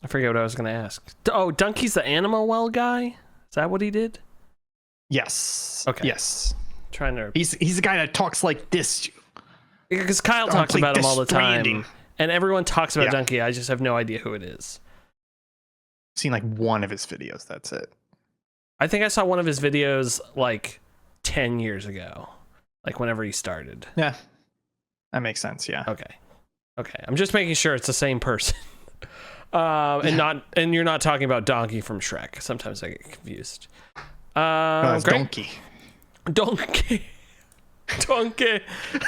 forget what I was going to ask. Oh, Donkey's the Animal Well guy? Is that what he did? Yes. Okay. Yes. Trying to. He's the guy that talks like this. Because Kyle talks about him all the time, and everyone talks about Donkey. I just have no idea who it is. I've seen like one of his videos. That's it. I think I saw one of his videos like 10 years ago. Like whenever he started. Yeah, that makes sense. Yeah. Okay. I'm just making sure it's the same person, and you're not talking about Donkey from Shrek. Sometimes I get confused. No, it's Donkey. Donkey,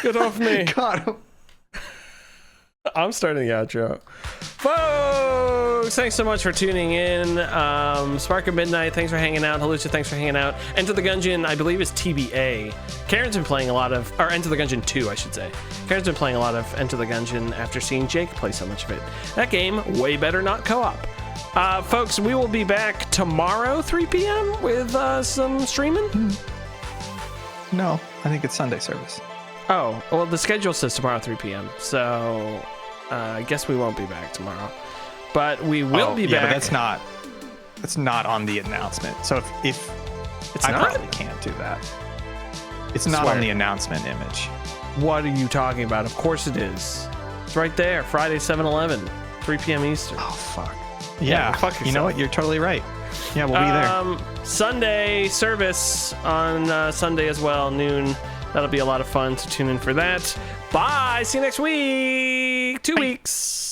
get off me! God. I'm starting the outro. Folks, thanks so much for tuning in. Spark of Midnight, thanks for hanging out. Halucha, thanks for hanging out. Enter the Gungeon, I believe, is TBA. Karen's been playing a lot of, or Enter the Gungeon 2, I should say. Karen's been playing a lot of Enter the Gungeon after seeing Jake play so much of it. That game, way better not co-op. Folks, we will be back tomorrow, 3 p.m. with some streaming. No, I think it's Sunday service. Oh, well, the schedule says tomorrow 3 p.m. So I guess we won't be back tomorrow, but we will be back. But that's not on the announcement. So if it's I not? probably can't do that. It's not on the announcement image. What are you talking about? Of course it is. It's right there. Friday, 7/11, 3 p.m. Eastern. Oh, fuck. Yeah. Fuck yourself. You know what? You're totally right. Yeah, we'll be there. Sunday service on Sunday as well, noon. That'll be a lot of fun, so tune in for that. Bye. See you next week. 2 weeks.